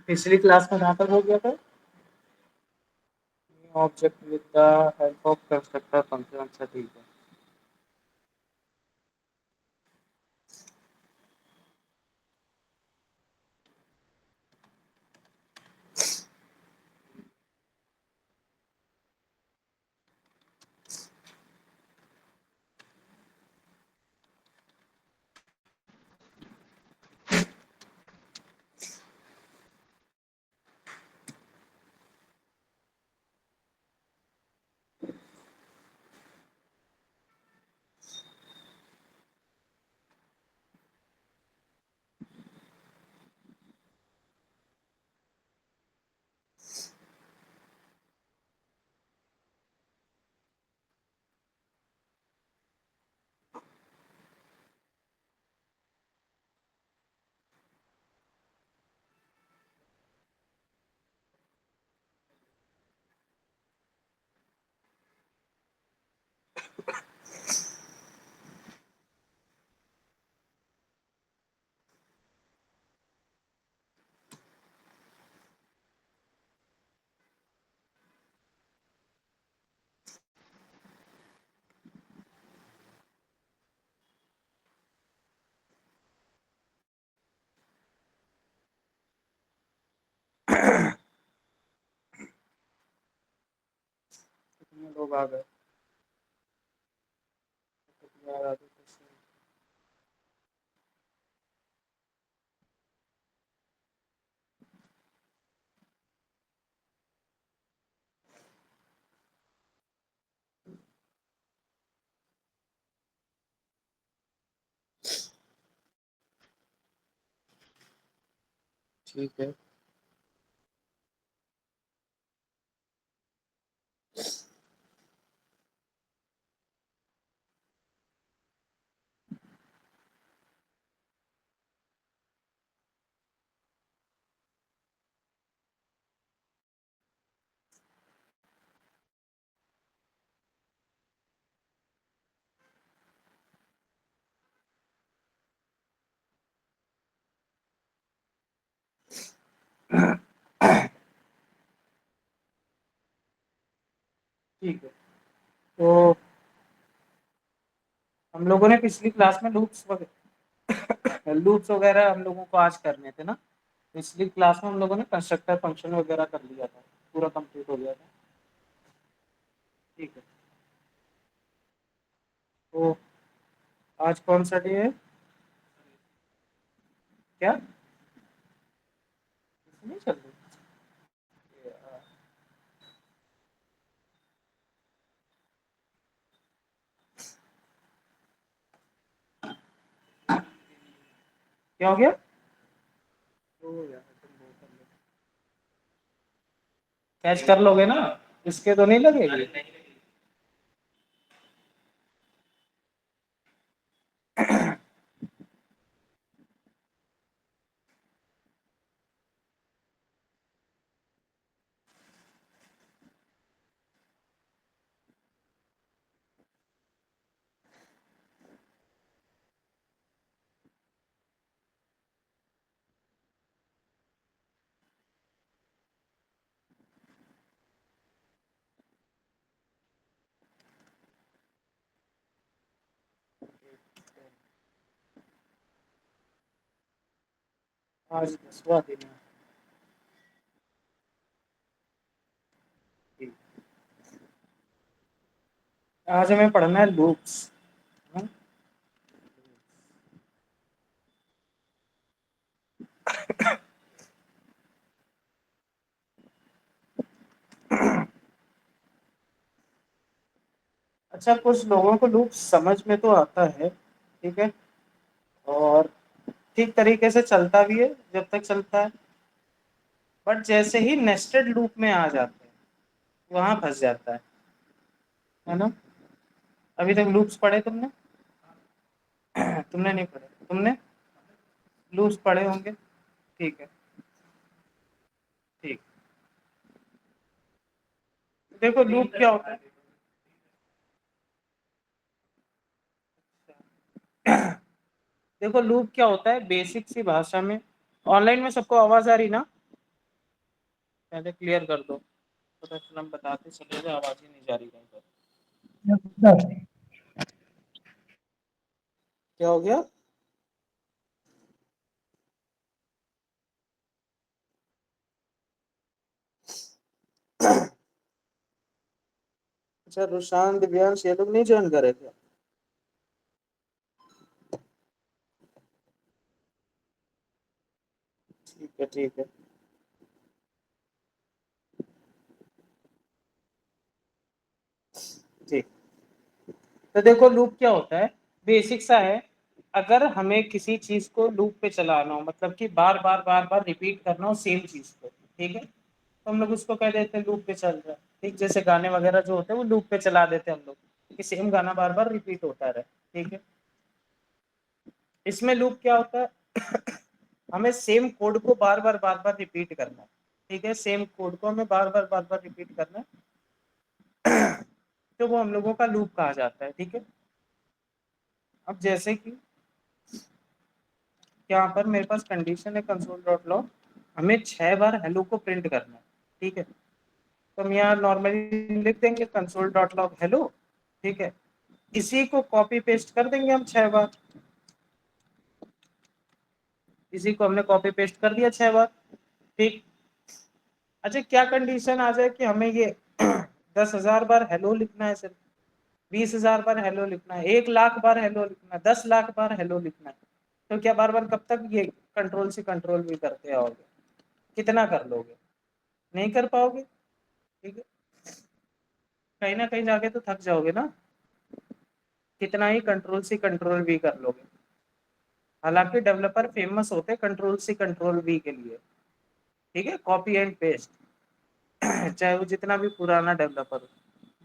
पिछली क्लास में कहाँ तक हो गया था? Object with the help of constructor function. अच्छा ठीक है। कितने लोग आ गए? यार आगे कैसे? ठीक है। ठीक है। तो हम लोगों ने पिछली क्लास में लूप्स वगैरह हम लोगों को आज करने थे ना। पिछली क्लास में हम लोगों ने कंस्ट्रक्टर फंक्शन वगैरह कर लिया था। पूरा कंप्लीट हो गया था। ठीक है। तो आज कौन सा डे है? क्या नहीं चल रही? क्या हो गया? ओ यार, तुम वो कर लो। कैच कर लोगे ना? इसके तो नहीं लगेगी। आज 10वां दिन है। ठीक। आज हमें पढ़ना है लूप्स। अच्छा, कुछ लोगों को लूप समझ में तो आता है, ठीक है, और ठीक तरीके से चलता भी है जब तक चलता है। बट जैसे ही नेस्टेड लूप में आ जाते हैं, वहां फंस जाता है ना। अभी तक लूप्स पढ़े तुमने? तुमने नहीं पढ़े? तुमने लूप्स पढ़े होंगे। ठीक है। ठीक। देखो लूप क्या होता है। देखो लूप क्या होता है बेसिक सी भाषा में। ऑनलाइन में सबको आवाज आ रही ना? पहले क्लियर कर दो, तो फिर हम बताते चले जाए, आवाज ही नहीं जा रही कहीं पर। क्या हो गया? अच्छा, रुशान दिव्यांश ये लोग नहीं ज्वाइन करे थे? ठीक है ठीक है। ठीक। तो देखो लूप क्या होता है, बेसिक सा है। अगर हमें किसी चीज को लूप पे चलाना हो, मतलब कि बार बार बार बार रिपीट करना हो सेम चीज को, ठीक है, तो हम लोग उसको कह देते हैं लूप पे चल रहा है। ठीक, जैसे गाने वगैरह जो होते हैं वो लूप पे चला देते हैं हम लोग, कि सेम गाना बार बार रिपीट होता रहे। ठीक है। इसमें लूप क्या होता है, हमें सेम कोड को बार बार रिपीट करना है। ठीक है, सेम कोड को हमें बार बार रिपीट करना है, तो वो हम लोगों का लूप कहा जाता है। ठीक है। अब जैसे कि यहाँ पर मेरे पास कंडीशन है कंसोल डॉट लॉग, हमें 6 बार हेलो को प्रिंट करना है। ठीक है, तो हम यहाँ नॉर्मली लिख देंगे कंसोल डॉट लॉग हेलो। ठीक है, इसी को कॉपी पेस्ट कर देंगे हम 6 बार। इसी को हमने कॉपी पेस्ट कर दिया 6 बार। ठीक। अच्छा, क्या कंडीशन आ जाए कि हमें ये 10,000 बार हेलो लिखना है, सिर्फ 20,000 बार हेलो लिखना है, 1,00,000 बार हेलो लिखना है, 10,00,000 बार हेलो लिखना है, तो क्या बार बार कब तक ये कंट्रोल से कंट्रोल भी करते आओगे? कितना कर लोगे? नहीं कर पाओगे। ठीक है, कहीं ना कहीं जाके तो थक जाओगे ना, कितना ही कंट्रोल से कंट्रोल भी कर लोगे। हालांकि डेवलपर फेमस होते हैं कंट्रोल से कंट्रोल भी के लिए। ठीक है, कॉपी एंड पेस्ट, चाहे वो जितना भी पुराना डेवलपर हो,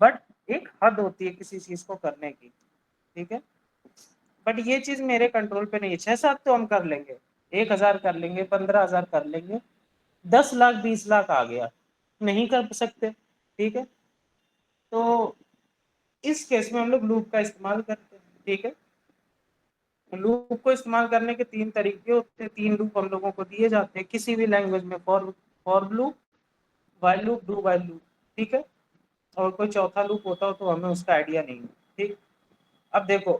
बट एक हद होती है किसी चीज को करने की। ठीक है, बट ये चीज मेरे कंट्रोल पे नहीं है। 6-7 तो हम कर लेंगे, 1,000 कर लेंगे, 15,000 कर लेंगे, 10 लाख 20 लाख आ गया, नहीं कर सकते। ठीक है, तो इस केस में हम लोग लूप का इस्तेमाल करते हैं। ठीक है, लूप को इस्तेमाल करने के 3 तरीके होते हैं, 3 लूप हम लोगों को दिए जाते हैं किसी भी लैंग्वेज में, for for loop, while loop, do while loop. ठीक है, और कोई चौथा लूप होता हो तो हमें उसका आइडिया नहीं है। ठीक। अब देखो,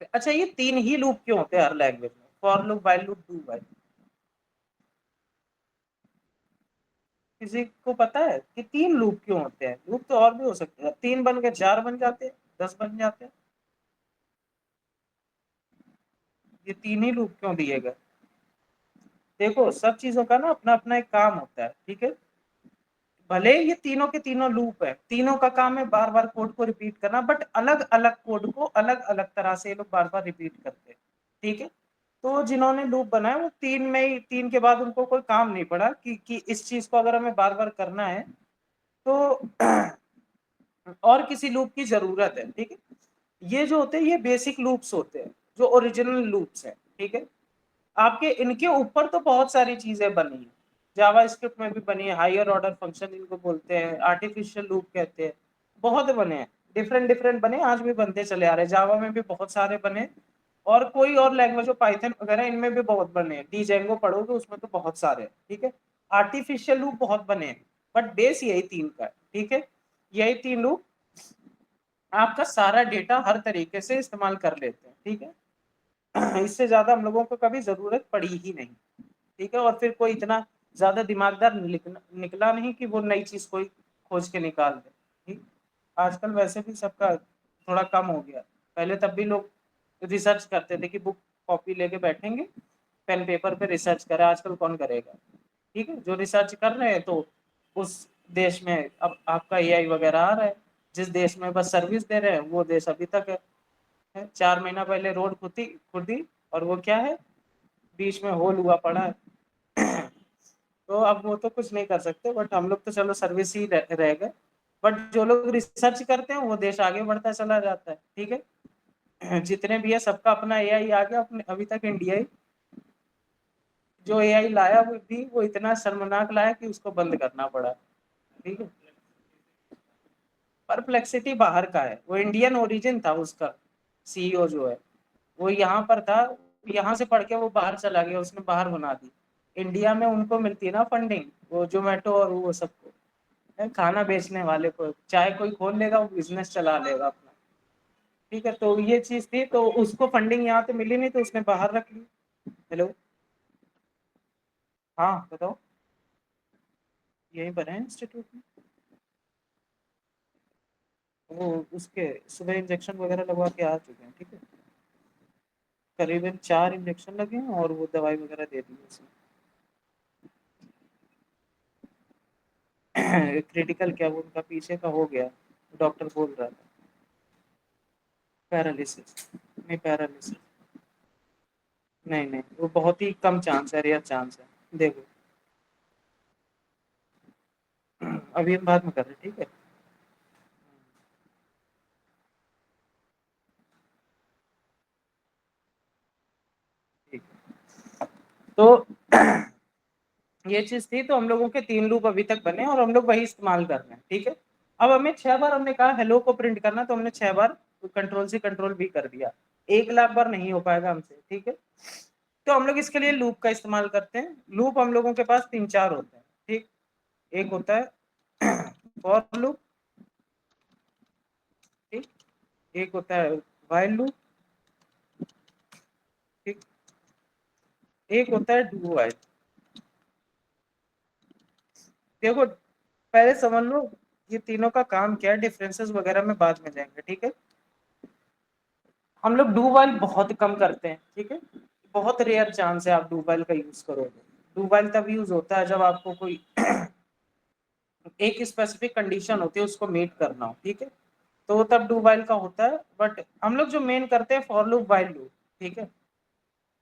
अच्छा ये 3 ही लूप क्यों होते हैं हर लैंग्वेज में, for loop, while loop, do while? किसी को पता है कि 3 लूप क्यों होते हैं? लूप तो और भी हो सकते हैं, 3 बन के 4 बन जाते हैं, 10 बन जाते हैं, ये 3 ही लूप क्यों दिए गए? देखो सब चीजों का ना अपना अपना एक काम होता है। ठीक है, भले ये तीनों के तीनों लूप है, तीनों का काम है बार बार कोड को रिपीट करना, बट अलग अलग कोड को अलग अलग तरह से ये लोग बार बार रिपीट करते हैं। ठीक है, तो जिन्होंने लूप बनाया वो 3 में ही, 3 के बाद उनको कोई काम नहीं पड़ा कि इस चीज को अगर हमें बार बार करना है तो और किसी लूप की जरूरत है। ठीक है, ये जो होते हैं ये बेसिक लूप्स होते हैं, जो ओरिजिनल लूप्स हैं। ठीक है, आपके इनके ऊपर तो बहुत सारी चीजें बनी है, जावा स्क्रिप्ट में भी बनी है, हायर ऑर्डर फंक्शन इनको बोलते हैं, आर्टिफिशियल लूप कहते हैं, बहुत बने हैं, डिफरेंट डिफरेंट बने, आज भी बनते चले आ रहे हैं, जावा में भी बहुत सारे बने, और कोई और लैंग्वेज हो पाइथन वगैरह इनमें भी बहुत बने हैं, डीजेंगो पढ़ोगे उसमें तो बहुत सारे हैं। ठीक है, आर्टिफिशियल लूप बहुत बने हैं, बट बेस यही 3 का है। ठीक है, यही 3 लूप आपका सारा डेटा हर तरीके से इस्तेमाल कर लेते हैं। ठीक है, इससे ज्यादा हम लोगों को कभी जरूरत पड़ी ही नहीं। ठीक है, और फिर कोई इतना ज्यादा दिमागदार निकला नहीं कि वो नई चीज कोई खोज के निकाल दे। ठीक, आजकल वैसे भी सबका थोड़ा कम हो गया, पहले तब भी लोग रिसर्च करते थे कि बुक कॉपी लेके बैठेंगे, पेन पेपर पे रिसर्च करें, आजकल कौन करेगा? ठीक है, जो रिसर्च कर रहे हैं तो उस देश में अब आपका एआई वगैरह आ रहा है, जिस देश में बस सर्विस दे रहे हैं वो देश अभी तक है। 4 महीना पहले रोड खुदी खुदी, और वो क्या है, बीच में होल हुआ पड़ा है। तो अब वो तो कुछ नहीं कर सकते, बट हम लोग तो चलो सर्विस ही रह गए, बट जो लोग रिसर्च करते हैं वो देश आगे बढ़ता चला जाता है। ठीक है, जितने भी है सबका अपना एआई आ गया, अपने अभी तक इंडिया ही जो एआई लाया वो भी वो इतना शर्मनाक लाया कि उसको बंद करना पड़ा। ठीक है, परप्लेक्सिटी बाहर का है, वो इंडियन ओरिजिन था उसका, सीईओ जो है वो यहाँ पर था, यहाँ से पढ़ के वो बाहर चला गया, उसने बाहर बना दी। इंडिया में उनको मिलती है ना फंडिंग, वो जोमेटो और वो सबको, खाना बेचने वाले को, चाहे कोई खोल लेगा वो बिजनेस चला लेगा अपना। ठीक है, तो ये चीज थी, तो उसको फंडिंग यहाँ पे मिली नहीं तो उसने बाहर रख ली। हेलो। हाँ बताओ। यहीं पर है इंस्टीट्यूट में। वो उसके सुबह इंजेक्शन वगैरह लगवा के आ चुके हैं। ठीक है, करीबन 4 इंजेक्शन लगे हैं और वो दवाई वगैरह दे दी उसने। क्रिटिकल क्या, वो उनका पीछे का हो गया, डॉक्टर बोल रहा था। पैरालिसिस। नहीं पैरालिसिस। नहीं नहीं, वो बहुत ही कम चांस है, रेयर चांस है। देखो, अभी हम बात में कर रहे हैं, ठीक है। ठीक है, तो ये चीज थी, तो हम लोगों के 3 लूप अभी तक बने और हम लोग वही इस्तेमाल कर रहे हैं। ठीक है, अब हमें 6 बार हमने कहा हेलो को प्रिंट करना, तो हमने 6 बार कंट्रोल से कंट्रोल भी कर दिया। 1 लाख बार नहीं हो पाएगा हमसे। ठीक है, तो हम लोग इसके लिए लूप का इस्तेमाल करते हैं। लूप हम लोगों के पास 3-4 होते हैं। ठीक, एक होता है फॉर लूप। ठीक, एक होता है व्हाइल लूप। ठीक, एक होता है डू व्हाइल। देखो, पहले समझ लो ये तीनों का काम क्या है, डिफरेंसेस वगैरह में बाद में जाएंगे। ठीक है, हम लोग डू वाइल बहुत कम करते हैं। ठीक है, बहुत रेयर चांस है आप डू वाइल का यूज करोगे। डू वाइल तब यूज होता है जब आपको कोई एक स्पेसिफिक कंडीशन होती है उसको मीट करना हो। ठीक है, तो तब डू वाइल का होता है। बट हम लोग जो मेन करते हैं फॉर लूप वाइल लूप। ठीक है,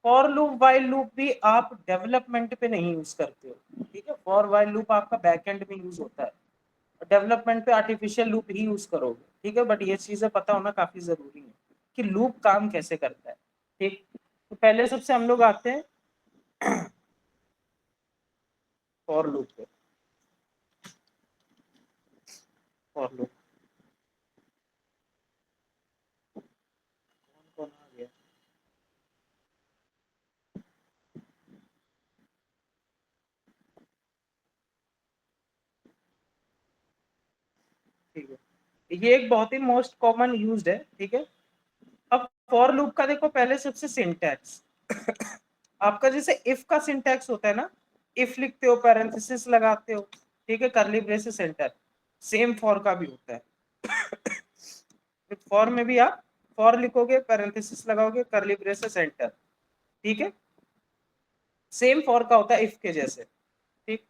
फॉर लूप वाइल लूप भी आप डेवलपमेंट पे नहीं यूज करते हो। ठीक है, फॉर वाइल लूप आपका बैकएंड में यूज होता है, डेवलपमेंट पे आर्टिफिशियल लूप ही यूज करोगे। ठीक है, बट ये चीजें पता होना काफी जरूरी है कि लूप काम कैसे करता है। ठीक, तो पहले सबसे हम लोग आते हैं फॉर लूप पे। फॉर लूप कौन कौन आ गया? ठीक है, ये एक बहुत ही मोस्ट कॉमन यूज्ड है। ठीक है, अब फॉर लूप का देखो, पहले सबसे सिंटैक्स आपका जैसे इफ का सिंटैक्स होता है ना, इफ लिखते हो, पैरेंथेसिस लगाते हो, ठीक है, करली ब्रेसेस एंटर, सेम फॉर का भी होता है। फॉर में भी आप फॉर लिखोगे, पैरेंथेसिस लगाओगे, करली ब्रेसेस एंटर। ठीक है, सेम फॉर का होता है इफ के जैसे। ठीक,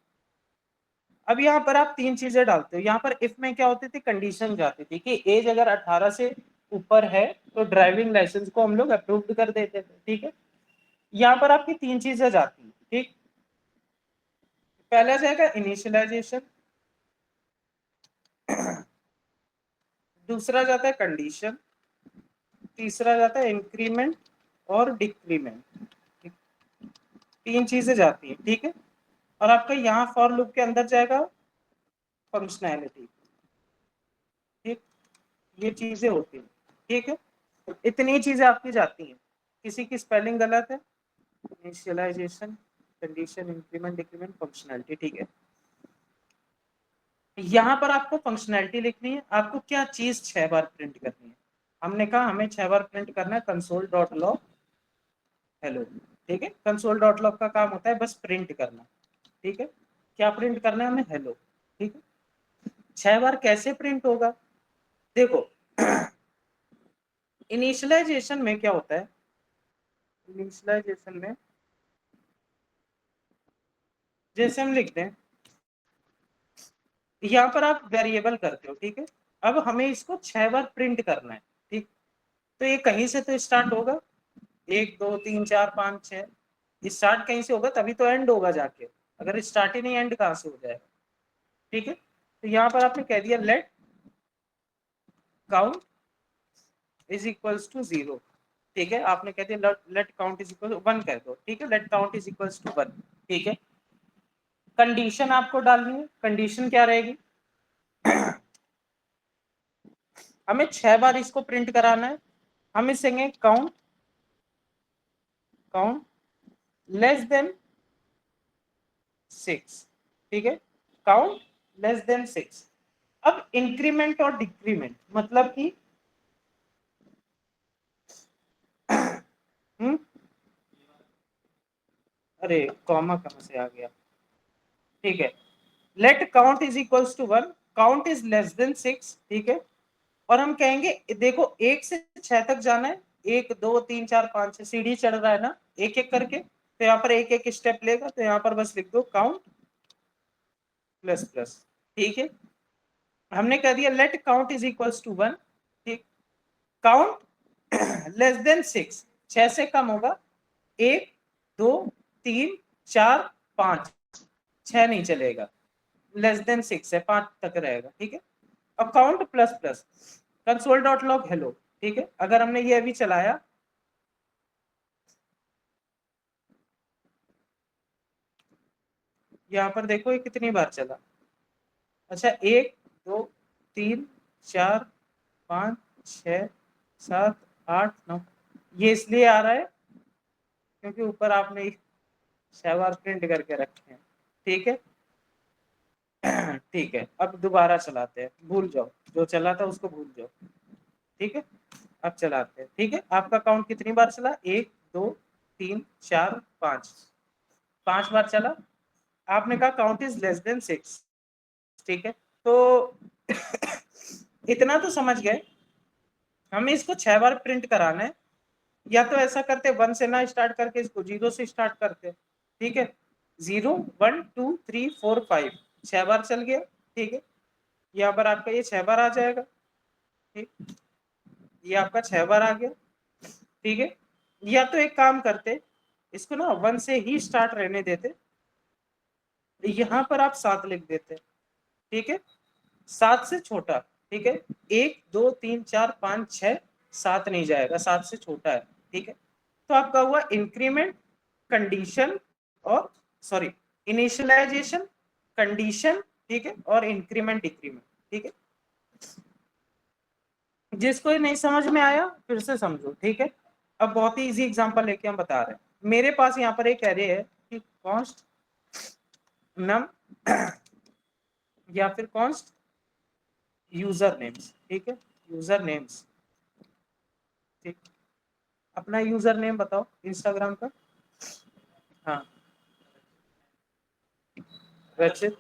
अब यहाँ पर आप 3 चीजें डालते हो। यहाँ पर इफ में क्या होती थी, कंडीशन जाती थी कि एज अगर 18 से ऊपर है तो ड्राइविंग लाइसेंस को हम लोग अप्रूव्ड कर देते थे। ठीक है, यहाँ पर आपकी 3 चीजें जाती है। ठीक, पहला जाएगा इनिशियलाइजेशन, दूसरा जाता है कंडीशन, तीसरा जाता है इंक्रीमेंट और डिक्रीमेंट। 3 चीजें जाती है। ठीक है, और आपका यहाँ फॉर लूप के अंदर जाएगा फंक्शनैलिटी। ठीक, ये चीजें होती हैं। ठीक है, इतनी चीजें आपकी जाती हैं। किसी की स्पेलिंग गलत है, initialization, condition, increment, decrement, functionality. ठीक है, यहाँ पर आपको फंक्शनैलिटी लिखनी है। आपको क्या चीज 6 बार प्रिंट करनी है? हमने कहा हमें 6 बार प्रिंट करना है कंसोल डॉट लॉग हेलो। ठीक है, कंसोल डॉट लॉग का काम होता है बस प्रिंट करना। ठीक है, क्या प्रिंट करना है हमें? हेलो। ठीक है, 6 बार कैसे प्रिंट होगा? देखो, इनिशियलाइजेशन में क्या होता है, इनिशियलाइजेशन में जैसे हम लिखते हैं, यहाँ पर आप वेरिएबल करते हो। ठीक है, अब हमें इसको 6 बार प्रिंट करना है। ठीक, तो ये कहीं से तो स्टार्ट होगा, 1 2 3 4 5 6, स्टार्ट कहीं से होगा तभी तो एंड होगा जाके। अगर स्टार्ट ही नहीं, एंड कहाँ से हो जाएगा? ठीक है, तो यहाँ पर आपने कह दिया let count is equals to 0। ठीक है, आपने कह दिया लेट काउंट इज इक्वल 1 कह दो। ठीक है, let count is equals to 1। ठीक है, कंडीशन आपको डालनी है। कंडीशन क्या रहेगी? हमें 6 बार इसको प्रिंट कराना है। हम इसे काउंट काउंट लेस देन 6, ठीक है, काउंट लेस देन 6। अब इंक्रीमेंट और डिक्रीमेंट मतलब कि अरे कॉमा कहां से आ गया, ठीक है, let count is equals to 1, count is less than 6, ठीक है, और हम कहेंगे देखो 1 से 6 तक जाना है, 1 2 3 4 5 6 सीढ़ी चढ़ रहा है ना एक एक करके, तो यहाँ पर एक एक स्टेप लेगा, तो यहाँ पर बस लिख दो काउंट प्लस प्लस, ठीक है, हमने कह दिया let count is equals to 1, ठीक, काउंट लेस देन 6, 6 से कम होगा, 1 2 3 4 5, 6 नहीं चलेगा, लेस देन 6 है, 5 तक रहेगा, ठीक है। अब count plus plus, console dot log hello, ठीक है, अगर हमने ये अभी चलाया, यहाँ पर देखो ये कितनी बार चला, अच्छा 1 2 3 4 5 6 7 8 9, ये इसलिए आ रहा है क्योंकि ऊपर आपने 6 बार प्रिंट करके रखे हैं, ठीक है। ठीक है, अब दोबारा चलाते हैं, भूल जाओ जो चला था उसको भूल जाओ, ठीक है, अब चलाते हैं, ठीक है, आपका काउंट कितनी बार चला, 1 2 3 4 5, 5 बार चला, आपने कहा काउंट इज लेस देन 6, ठीक है, तो इतना तो समझ गए, हमें इसको 6 बार प्रिंट कराना है, या तो ऐसा करते 1 से ना स्टार्ट करके इसको 0 से स्टार्ट करते, ठीक है, 0 1 2 3 4 5, 6 बार चल गया, ठीक है, यहाँ पर आपका ये 6 बार आ जाएगा, ठीक, ये आपका 6 बार आ गया, ठीक है, या तो एक काम करते इसको ना 1 से ही स्टार्ट रहने देते, यहाँ पर आप 7 लिख देते, ठीक है, 7 से छोटा, ठीक है, 1 2 3 4 5 6 7 नहीं जाएगा, 7 से छोटा है, ठीक है, तो आपका हुआ इंक्रीमेंट, कंडीशन और सॉरी इनिशियलाइजेशन, कंडीशन, ठीक है, और इंक्रीमेंट डिक्रीमेंट, ठीक है, जिसको नहीं समझ में आया फिर से समझो, ठीक है। अब बहुत ही इजी एग्जांपल लेके हम बता रहे हैं, मेरे पास यहाँ पर एक एरे है कि कॉन्स्ट नम या फिर कॉन्स्ट यूजर नेम्स, ठीक है, यूजर नेम्स, ठीक, अपना यूजर नेम बताओ इंस्टाग्राम का, हाँ, रचित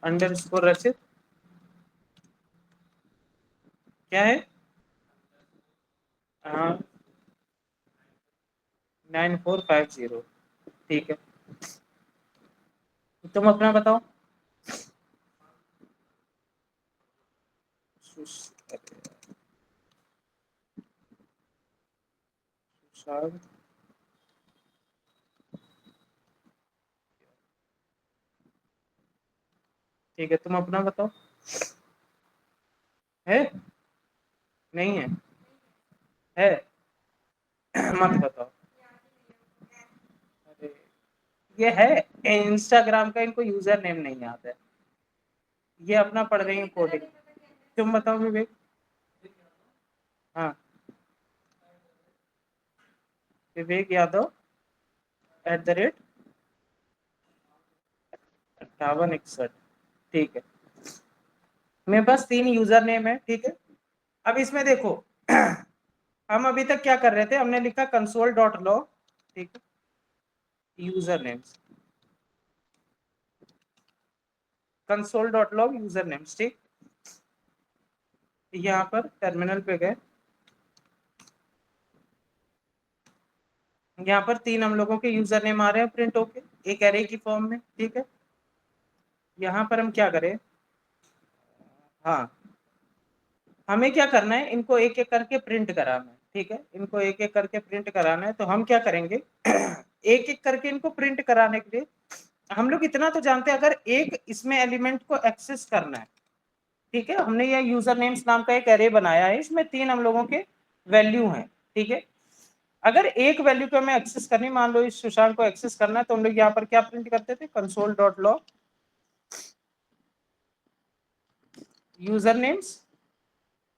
अंडरस्कोर रचित, क्या है, हाँ 9450, ठीक है, तुम अपना बताओ, सुशांत, ठीक है, तुम अपना बताओ, है नहीं है, है मत बताओ, अरे ये है इंस्टाग्राम का, इनको यूजर नेम नहीं आता है, ये अपना पढ़ रही है कोडिंग, तुम बताओ विवेक, हाँ विवेक यादव @ 5861, ठीक है, मेरे पास 3 यूजर नेम है, ठीक है, अब इसमें देखो हम अभी तक क्या कर रहे थे, हमने लिखा कंसोल डॉट लॉग, ठीक है, user names, console dot log user names, ठीक, यहाँ पर टर्मिनल पे गए, यहाँ पर 3 हम लोगों के यूजर नेम आ रहे हैं प्रिंट होके एक एरे की फॉर्म में, ठीक है, यहाँ पर हम क्या करें, हाँ हमें क्या करना है, इनको एक एक करके प्रिंट कराना है, ठीक है, इनको एक एक करके प्रिंट कराना है, तो हम क्या करेंगे एक एक करके इनको प्रिंट कराने के लिए हम लोग इतना तो जानते हैं, अगर एक इसमें एलिमेंट को एक्सेस करना है, ठीक है, हमने ये यूजर नेम्स नाम का एक एरे बनाया है, इसमें 3 हम लोगों के वैल्यू हैं, ठीक है, अगर एक वैल्यू को हमें एक्सेस करनी, मान लो इस सुशांत को एक्सेस करना है, तो हम लोग यहाँ पर क्या प्रिंट करते थे, console dot log user names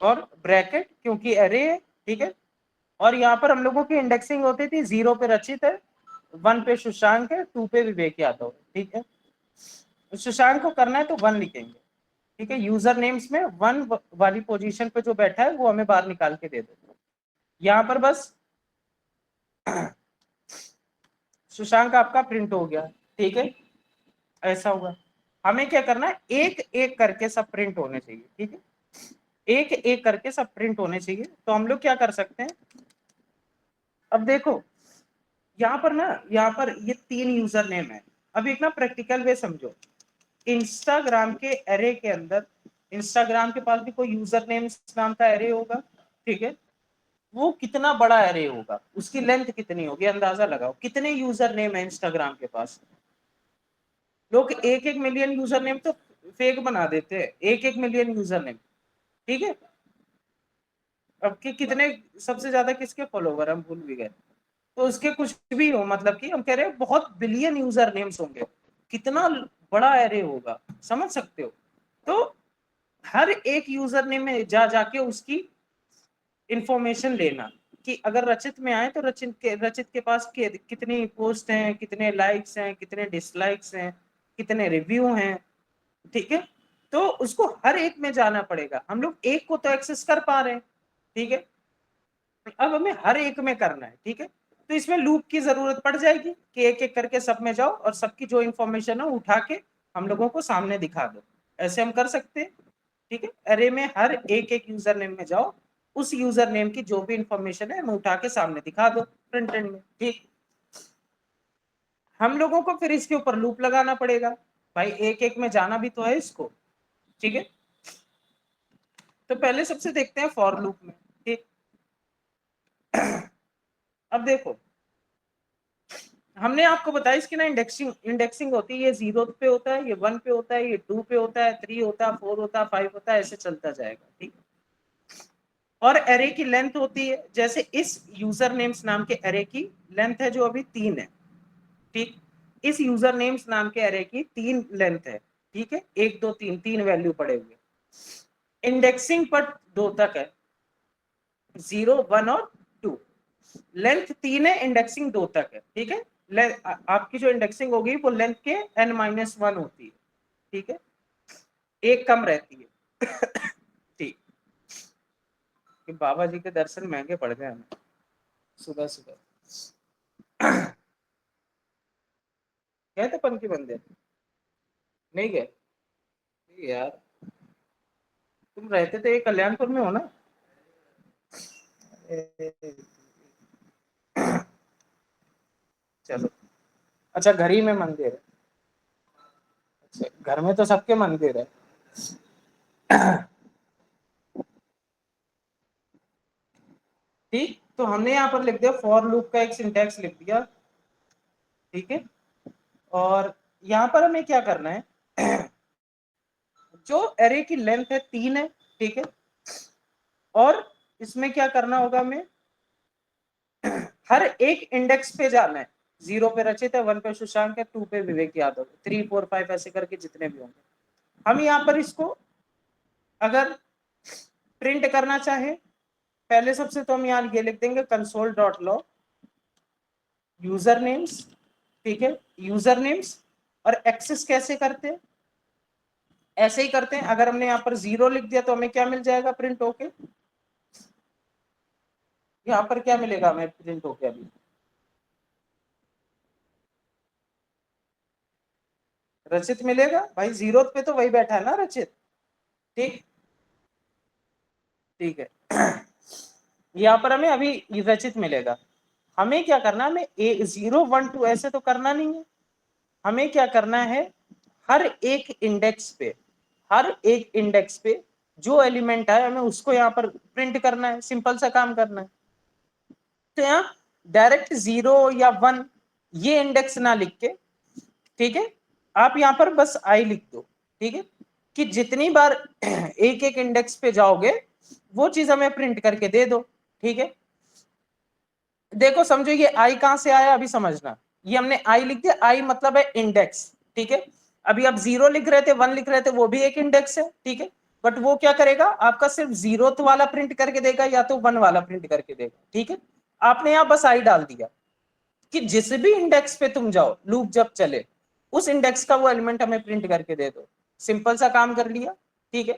और ब्रैकेट, क्योंकि एरे है, ठीक है, और यहाँ पर हम लोगों की इंडेक्सिंग होती थी 0 पे रचित है, 1 पे सुशांक है, 2 पे विवेक यादव है, ठीक है। सुशांक को करना है तो 1 लिखेंगे, ठीक है। यूजर नेम्स में 1 वाली पोजीशन पे जो बैठा है वो हमें बाहर निकाल के दे दो। यहाँ पर बस सुशांक आपका प्रिंट हो गया, ठीक है। ऐसा होगा, हमें क्या करना है, एक एक करके सब प्रिंट होने चाहिए, ठीक है। एक एक करके सब प्रिंट होने चाहिए। तो हम लोग क्या कर सकते हैं, अब देखो यहाँ पर ना, यहाँ पर ये 3 यूजर नेम है। अब एक ना प्रैक्टिकल वे समझो, इंस्टाग्राम के एरे के अंदर, इंस्टाग्राम के पास भी कोई यूजर नेम नाम का एरे होगा, ठीक है। वो कितना बड़ा एरे होगा, उसकी लेंथ कितनी होगी, अंदाजा लगाओ। कितने यूजर नेम है इंस्टाग्राम के पास? लोग एक एक मिलियन यूजर नेम तो फेक बना देते हैं, एक एक मिलियन यूजर नेम, ठीक है। अब कि कितने, सबसे ज्यादा किसके फॉलोवर हम भूल भी गए। तो उसके कुछ भी हो, मतलब कि हम कह रहे हैं बहुत बिलियन यूजर नेम्स होंगे, कितना बड़ा एरे होगा, समझ सकते हो। तो हर एक यूजर नेम में जा जाके उसकी इंफॉर्मेशन लेना, कि अगर रचित में आए तो रचित के पास कितनी पोस्ट हैं, कितने लाइक्स हैं, कितने डिसलाइक्स हैं, कितने रिव्यू हैं, ठीक है। तो उसको हर एक में जाना पड़ेगा। हम लोग एक को तो एक्सेस कर पा रहे हैं, ठीक है। अब हमें हर एक में करना है, ठीक है। तो इसमें लूप की जरूरत पड़ जाएगी कि एक एक करके सब में जाओ और सबकी जो इंफॉर्मेशन है उठा के हम लोगों को सामने दिखा दो। ऐसे हम कर सकते हैं, ठीक है। अरे में हर एक एक यूजर नेम में जाओ, उस यूजर नेम की जो भी इंफॉर्मेशन है मैं उठा के सामने दिखा दो फ्रंट एंड में, ठीक। हम लोगों को फिर इसके ऊपर लूप लगाना पड़ेगा, भाई एक एक में जाना भी तो है इसको, ठीक है। तो पहले सबसे देखते हैं फॉर लूप में, ठीक। अब देखो, हमने आपको बताया इसकी ना इंडेक्सिंग इंडेक्सिंग होती है, ये 0 पे होता है, ये 1 पे होता है, ये 2 पे होता है, 3 होता है, 4 होता है, 5 होता है, ऐसे चलता जाएगा, ठीक। और एरे की लेंथ होती है, जैसे इस यूजर नेम्स नाम के एरे की लेंथ है जो अभी 3 है, ठीक। इस यूजर नेम्स नाम के एरे की 3 लेंथ है, ठीक है। 1 2 3 3 वैल्यू पड़े हुए, इंडेक्सिंग पर 2 तक है, 0 1 और 2। लेंथ 3 है, इंडेक्सिंग 2 तक है, ठीक है। आपकी जो इंडेक्सिंग होगी वो लेंथ के n-1 होती है, ठीक है। एक कम रहती है ठीक। कि बाबा जी के दर्शन महंगे पड़ गए हमें सुबह सुबह। गए थे पनकी मंदिर? नहीं गए? यार तुम रहते थे कल्याणपुर में हो ना? चलो, अच्छा घर ही में मंदिर है? अच्छा, घर में तो सबके मंदिर है। ठीक, तो हमने यहाँ पर लिख दिया फॉर लूप का एक सिंटैक्स लिख दिया, ठीक है। और यहाँ पर हमें क्या करना है, जो एरे की लेंथ है 3 है, ठीक है। और इसमें क्या करना होगा हमें, हर एक इंडेक्स पे जाना है। 0 पे रचित है, 1 पे सुशांक है, 2 पे विवेक यादव, 3 4 5 ऐसे करके जितने भी होंगे। हम यहाँ पर इसको अगर प्रिंट करना चाहे, पहले सबसे तो हम यहाँ ये लिख देंगे console dot log user names, ठीक है। यूजर नेम्स और एक्सेस कैसे करते हैं, ऐसे ही करते हैं। अगर हमने यहाँ पर 0 लिख दिया तो हमें क्या मिल जाएगा प्रिंट होके, यहाँ पर क्या मिलेगा हमें प्रिंट होके, अभी रचित मिलेगा भाई, 0 पे तो वही बैठा है ना रचित, ठीक। ठीक है यहाँ पर हमें अभी रचित मिलेगा। हमें क्या करना है, हमें 0 1 2 ऐसे तो करना नहीं है। हमें क्या करना है, हर एक इंडेक्स पे, हर एक इंडेक्स पे जो एलिमेंट है हमें उसको यहाँ पर प्रिंट करना है, सिंपल सा काम करना है। तो यहाँ डायरेक्ट 0 या 1 ये इंडेक्स ना लिख के, ठीक है, आप यहाँ पर बस आई लिख दो, ठीक है। कि जितनी बार एक एक इंडेक्स पे जाओगे वो चीज हमें प्रिंट करके दे दो, ठीक है। देखो समझो ये आई कहां से आया, अभी समझना। ये हमने आई लिख दिया, आई मतलब है इंडेक्स, ठीक है। अभी आप 0 लिख रहे थे, 1 लिख रहे थे, वो भी एक इंडेक्स है, ठीक है। बट वो क्या करेगा, आपका सिर्फ 0 वाला प्रिंट करके देगा या तो 1 वाला प्रिंट करके देगा, ठीक है। आपने यहाँ बस आई डाल दिया, कि जिस भी इंडेक्स पे तुम जाओ लूप जब चले उस इंडेक्स का वो एलिमेंट हमें प्रिंट करके दे दो। सिंपल सा काम कर लिया, ठीक है।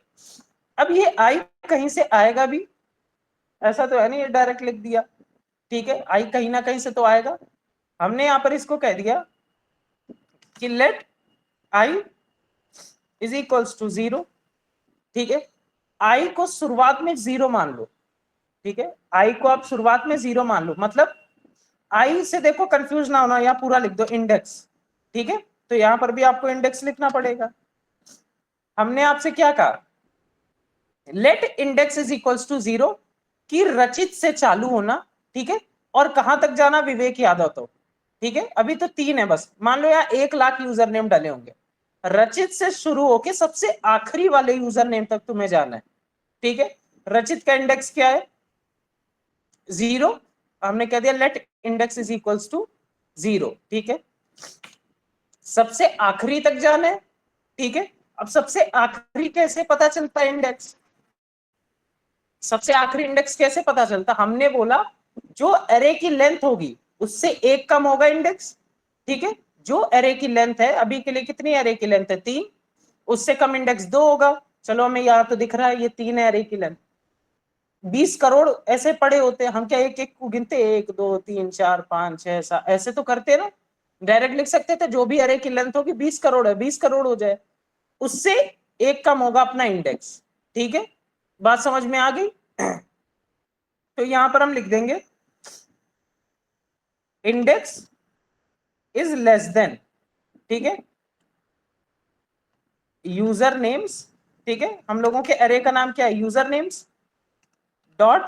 अब ये आई कहीं से आएगा भी, ऐसा तो है नहीं ये डायरेक्ट लिख दिया, ठीक है, आई कहीं ना कहीं से तो आएगा। हमने यहां पर इसको कह दिया कि let i is equals to 0, ठीक है। आई को शुरुआत में 0 मान लो, ठीक है, आई को आप शुरुआत में 0 मान लो, मतलब आई से देखो कंफ्यूज ना होना, या पूरा लिख दो इंडेक्स, ठीक है। तो यहां पर भी आपको इंडेक्स लिखना पड़ेगा। हमने आपसे क्या कहा, let index is equals to 0 की रचित से चालू होना, ठीक है, और कहां तक जाना, विवेक यादव तो, ठीक है। अभी तो 3 है बस, मान लो यहाँ 1,00,000 यूजर नेम डाले होंगे, रचित से शुरू होके सबसे आखिरी वाले यूजर नेम तक तुम्हें जाना है, ठीक है। रचित का इंडेक्स क्या है, 0, हमने कह दिया let index is equals to 0, ठीक है। सबसे आखिरी तक जाना है, ठीक है। अब सबसे आखिरी कैसे पता चलता है इंडेक्स, सबसे आखिरी इंडेक्स कैसे पता चलता, हमने बोला जो अरे की लेंथ होगी उससे एक कम होगा इंडेक्स, ठीक है। जो अरे की लेंथ है, अभी के लिए कितनी अरे की लेंथ है 3, उससे कम इंडेक्स 2 होगा। चलो हमें यहाँ तो दिख रहा है ये 3 है अरे की लेंथ, 20 करोड़ ऐसे पड़े होते हैं, हम क्या एक एक को गिनते, 1 2 3 4 5 6 7 ऐसे तो करते ना, डायरेक्ट लिख सकते थे जो भी अरे की लेंथ होगी 20 करोड़ है, 20 करोड़ हो जाए, उससे एक कम होगा अपना इंडेक्स, ठीक है। बात समझ में आ गई। तो यहां पर हम लिख देंगे इंडेक्स इज लेस देन, ठीक है, यूजर नेम्स, ठीक है। हम लोगों के अरे का नाम क्या है, यूजर नेम्स डॉट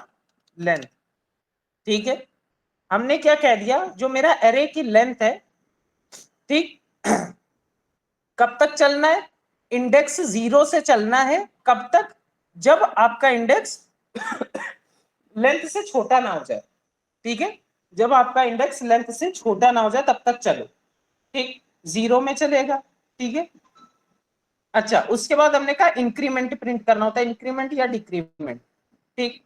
लेंथ, ठीक है। हमने क्या कह दिया, जो मेरा अरे की लेंथ है, ठीक, कब तक चलना है, इंडेक्स 0 से चलना है, कब तक, जब आपका इंडेक्स लेंथ से छोटा ना हो जाए, ठीक है। जब आपका इंडेक्स लेंथ से छोटा ना हो जाए तब तक चलो, ठीक, 0 में चलेगा, ठीक है। अच्छा, उसके बाद हमने कहा इंक्रीमेंट प्रिंट करना होता है, इंक्रीमेंट या डिक्रीमेंट, ठीक।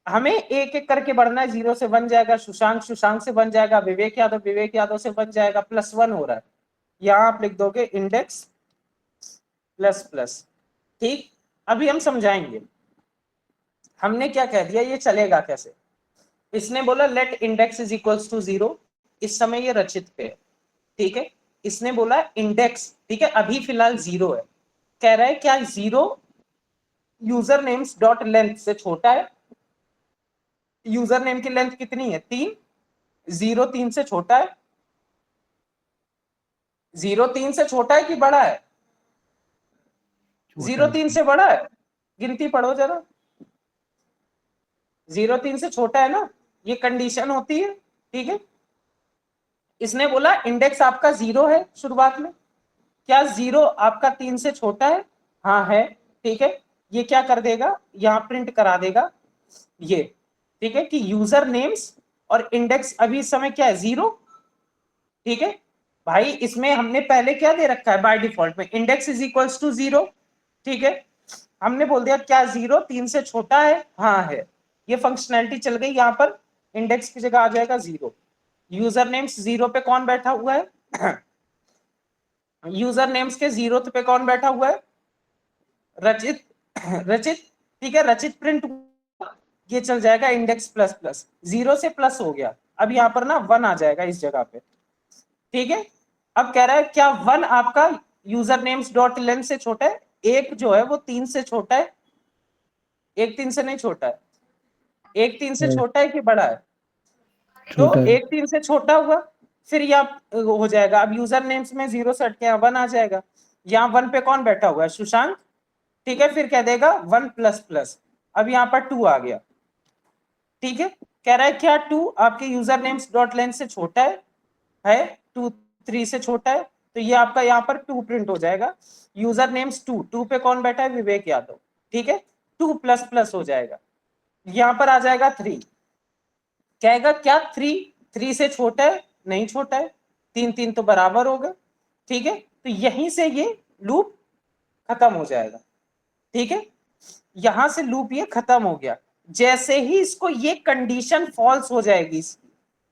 हमें एक एक करके बढ़ना है, 0 से बन जाएगा सुशांत, सुशांत से बन जाएगा विवेक यादव, विवेक यादव से बन जाएगा +1 हो रहा है, यहां आप लिख दोगे इंडेक्स प्लस प्लस, ठीक। अभी हम समझाएंगे हमने क्या कह दिया, ये चलेगा कैसे। इसने बोला let index is equals to 0, इस समय ये रचित पे है, ठीक है। इसने बोला इंडेक्स, ठीक है, अभी फिलहाल 0 है, कह रहा है क्या 0 यूजर नेम्स डॉट लेंथ से छोटा है, यूजर नेम की लेंथ कितनी है 3, 0 3 से छोटा है, 0 3 से छोटा है कि बड़ा है, 0 3 से बड़ा है, गिनती पढ़ो जरा, 0 3 से छोटा है ना, ये कंडीशन होती है, ठीक है। इसने बोला इंडेक्स आपका 0 है शुरुआत में, क्या 0 आपका 3 से छोटा है, हाँ है, ठीक है। ये क्या कर देगा, यहां प्रिंट करा देगा ये, ठीक है, कि यूजर नेम्स और इंडेक्स अभी इस समय क्या है 0, ठीक है। भाई इसमें हमने पहले क्या दे रखा है बाय डिफॉल्ट में, इंडेक्स इज इक्वल्स टू 0, ठीक है। हमने बोल दिया क्या 0 3 से छोटा है, हाँ है, ये फंक्शनैलिटी चल गई, यहां पर इंडेक्स की जगह आ जाएगा 0, यूजर नेम्स 0 पे कौन बैठा हुआ है यूजर नेम्स के 0 पे कौन बैठा हुआ है, रचित, रचित, ठीक है, रचित प्रिंट, ये चल जाएगा इंडेक्स प्लस प्लस, 0 से प्लस हो गया, अब यहाँ पर ना 1 आ जाएगा इस जगह पे, ठीक है। अब कह रहा है क्या 1 आपका यूजर नेम्स डॉट लेंथ से छोटा है, एक जो है वो 3 से छोटा है, एक 3 से नहीं छोटा है, एक 3 से छोटा है कि बड़ा है, तो छोटा है। एक 3 से छोटा हुआ, फिर यहाँ हो जाएगा, अब यूजर नेम्स में 0 से हट के यहाँ 1 आ जाएगा, यहाँ 1 पे कौन बैठा हुआ है सुशांत, ठीक है, फिर कह देगा 1 प्लस प्लस, अब यहाँ पर 2 आ गया, ठीक है। कह रहा है क्या 2 आपके यूजर नेम्स डॉट लेंथ से छोटा है 2 3 से छोटा है, तो ये आपका यहाँ पर 2 प्रिंट हो जाएगा, यूजर नेम्स 2, 2 पे कौन बैठा है विवेक यादव, ठीक है, 2 प्लस प्लस हो जाएगा, यहाँ पर आ जाएगा 3, कहेगा क्या 3 3 से छोटा है, नहीं छोटा है, 3 3 तो बराबर होगा, ठीक है। तो यहीं से ये लूप खत्म हो जाएगा, ठीक है, यहां से लूप ये खत्म हो गया, जैसे ही इसको ये कंडीशन फॉल्स हो जाएगी,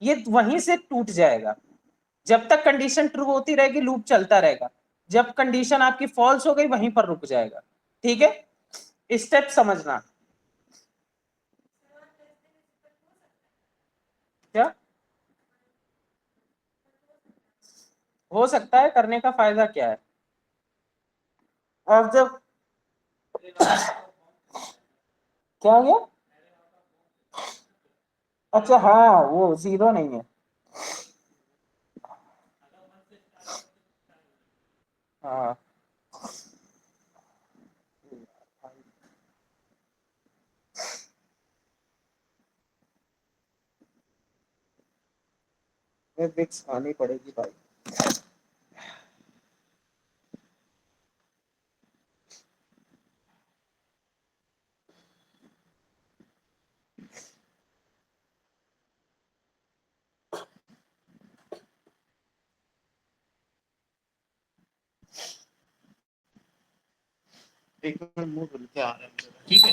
ये वहीं से टूट जाएगा। जब तक कंडीशन ट्रू होती रहेगी लूप चलता रहेगा, जब कंडीशन आपकी फॉल्स हो गई वहीं पर रुक जाएगा। ठीक है, स्टेप समझना। क्या हो सकता है, करने का फायदा क्या है? अब जब क्या हो गया? अच्छा हाँ, वो जीरो नहीं है। हाँ विक्स खानी पड़ेगी भाई। एक मिनट, मुंह धुल के आ रहा है। ठीक है,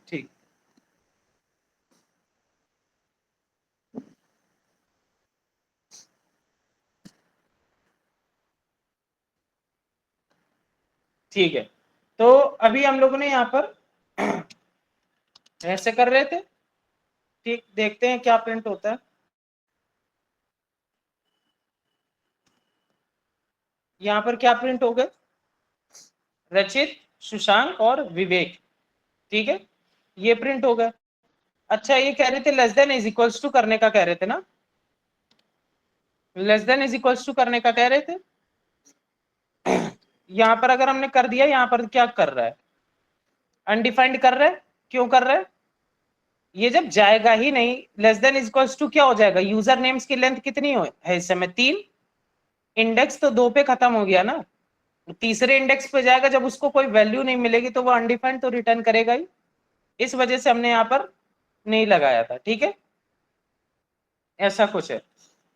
ठीक ठीक है। तो अभी हम लोगों ने यहाँ पर ऐसे कर रहे थे। ठीक, देखते हैं क्या प्रिंट होता है। यहाँ पर क्या प्रिंट हो गए? रचित, सुशांक और विवेक। ठीक है, ये प्रिंट हो गए। अच्छा, ये कह रहे थे less than is equals to करने का कह रहे थे ना? Less than is equals to करने का कह रहे थे। यहाँ पर अगर हमने कर दिया, यहाँ पर क्या कर रहा है? अनडिफाइंड कर रहा है। क्यों कर रहा है? ये जब जाएगा ही नहीं, less than is equals to क्या हो जाएगा? यूजर नेम्स की लेंथ कितनी है इस समय? 3। इंडेक्स तो 2 पे खत्म हो गया ना। तीसरे इंडेक्स पे जाएगा, जब उसको कोई वैल्यू नहीं मिलेगी तो वो अनडिफाइंड तो रिटर्न करेगा ही। इस वजह से हमने यहाँ पर नहीं लगाया था। ठीक है, ऐसा कुछ है।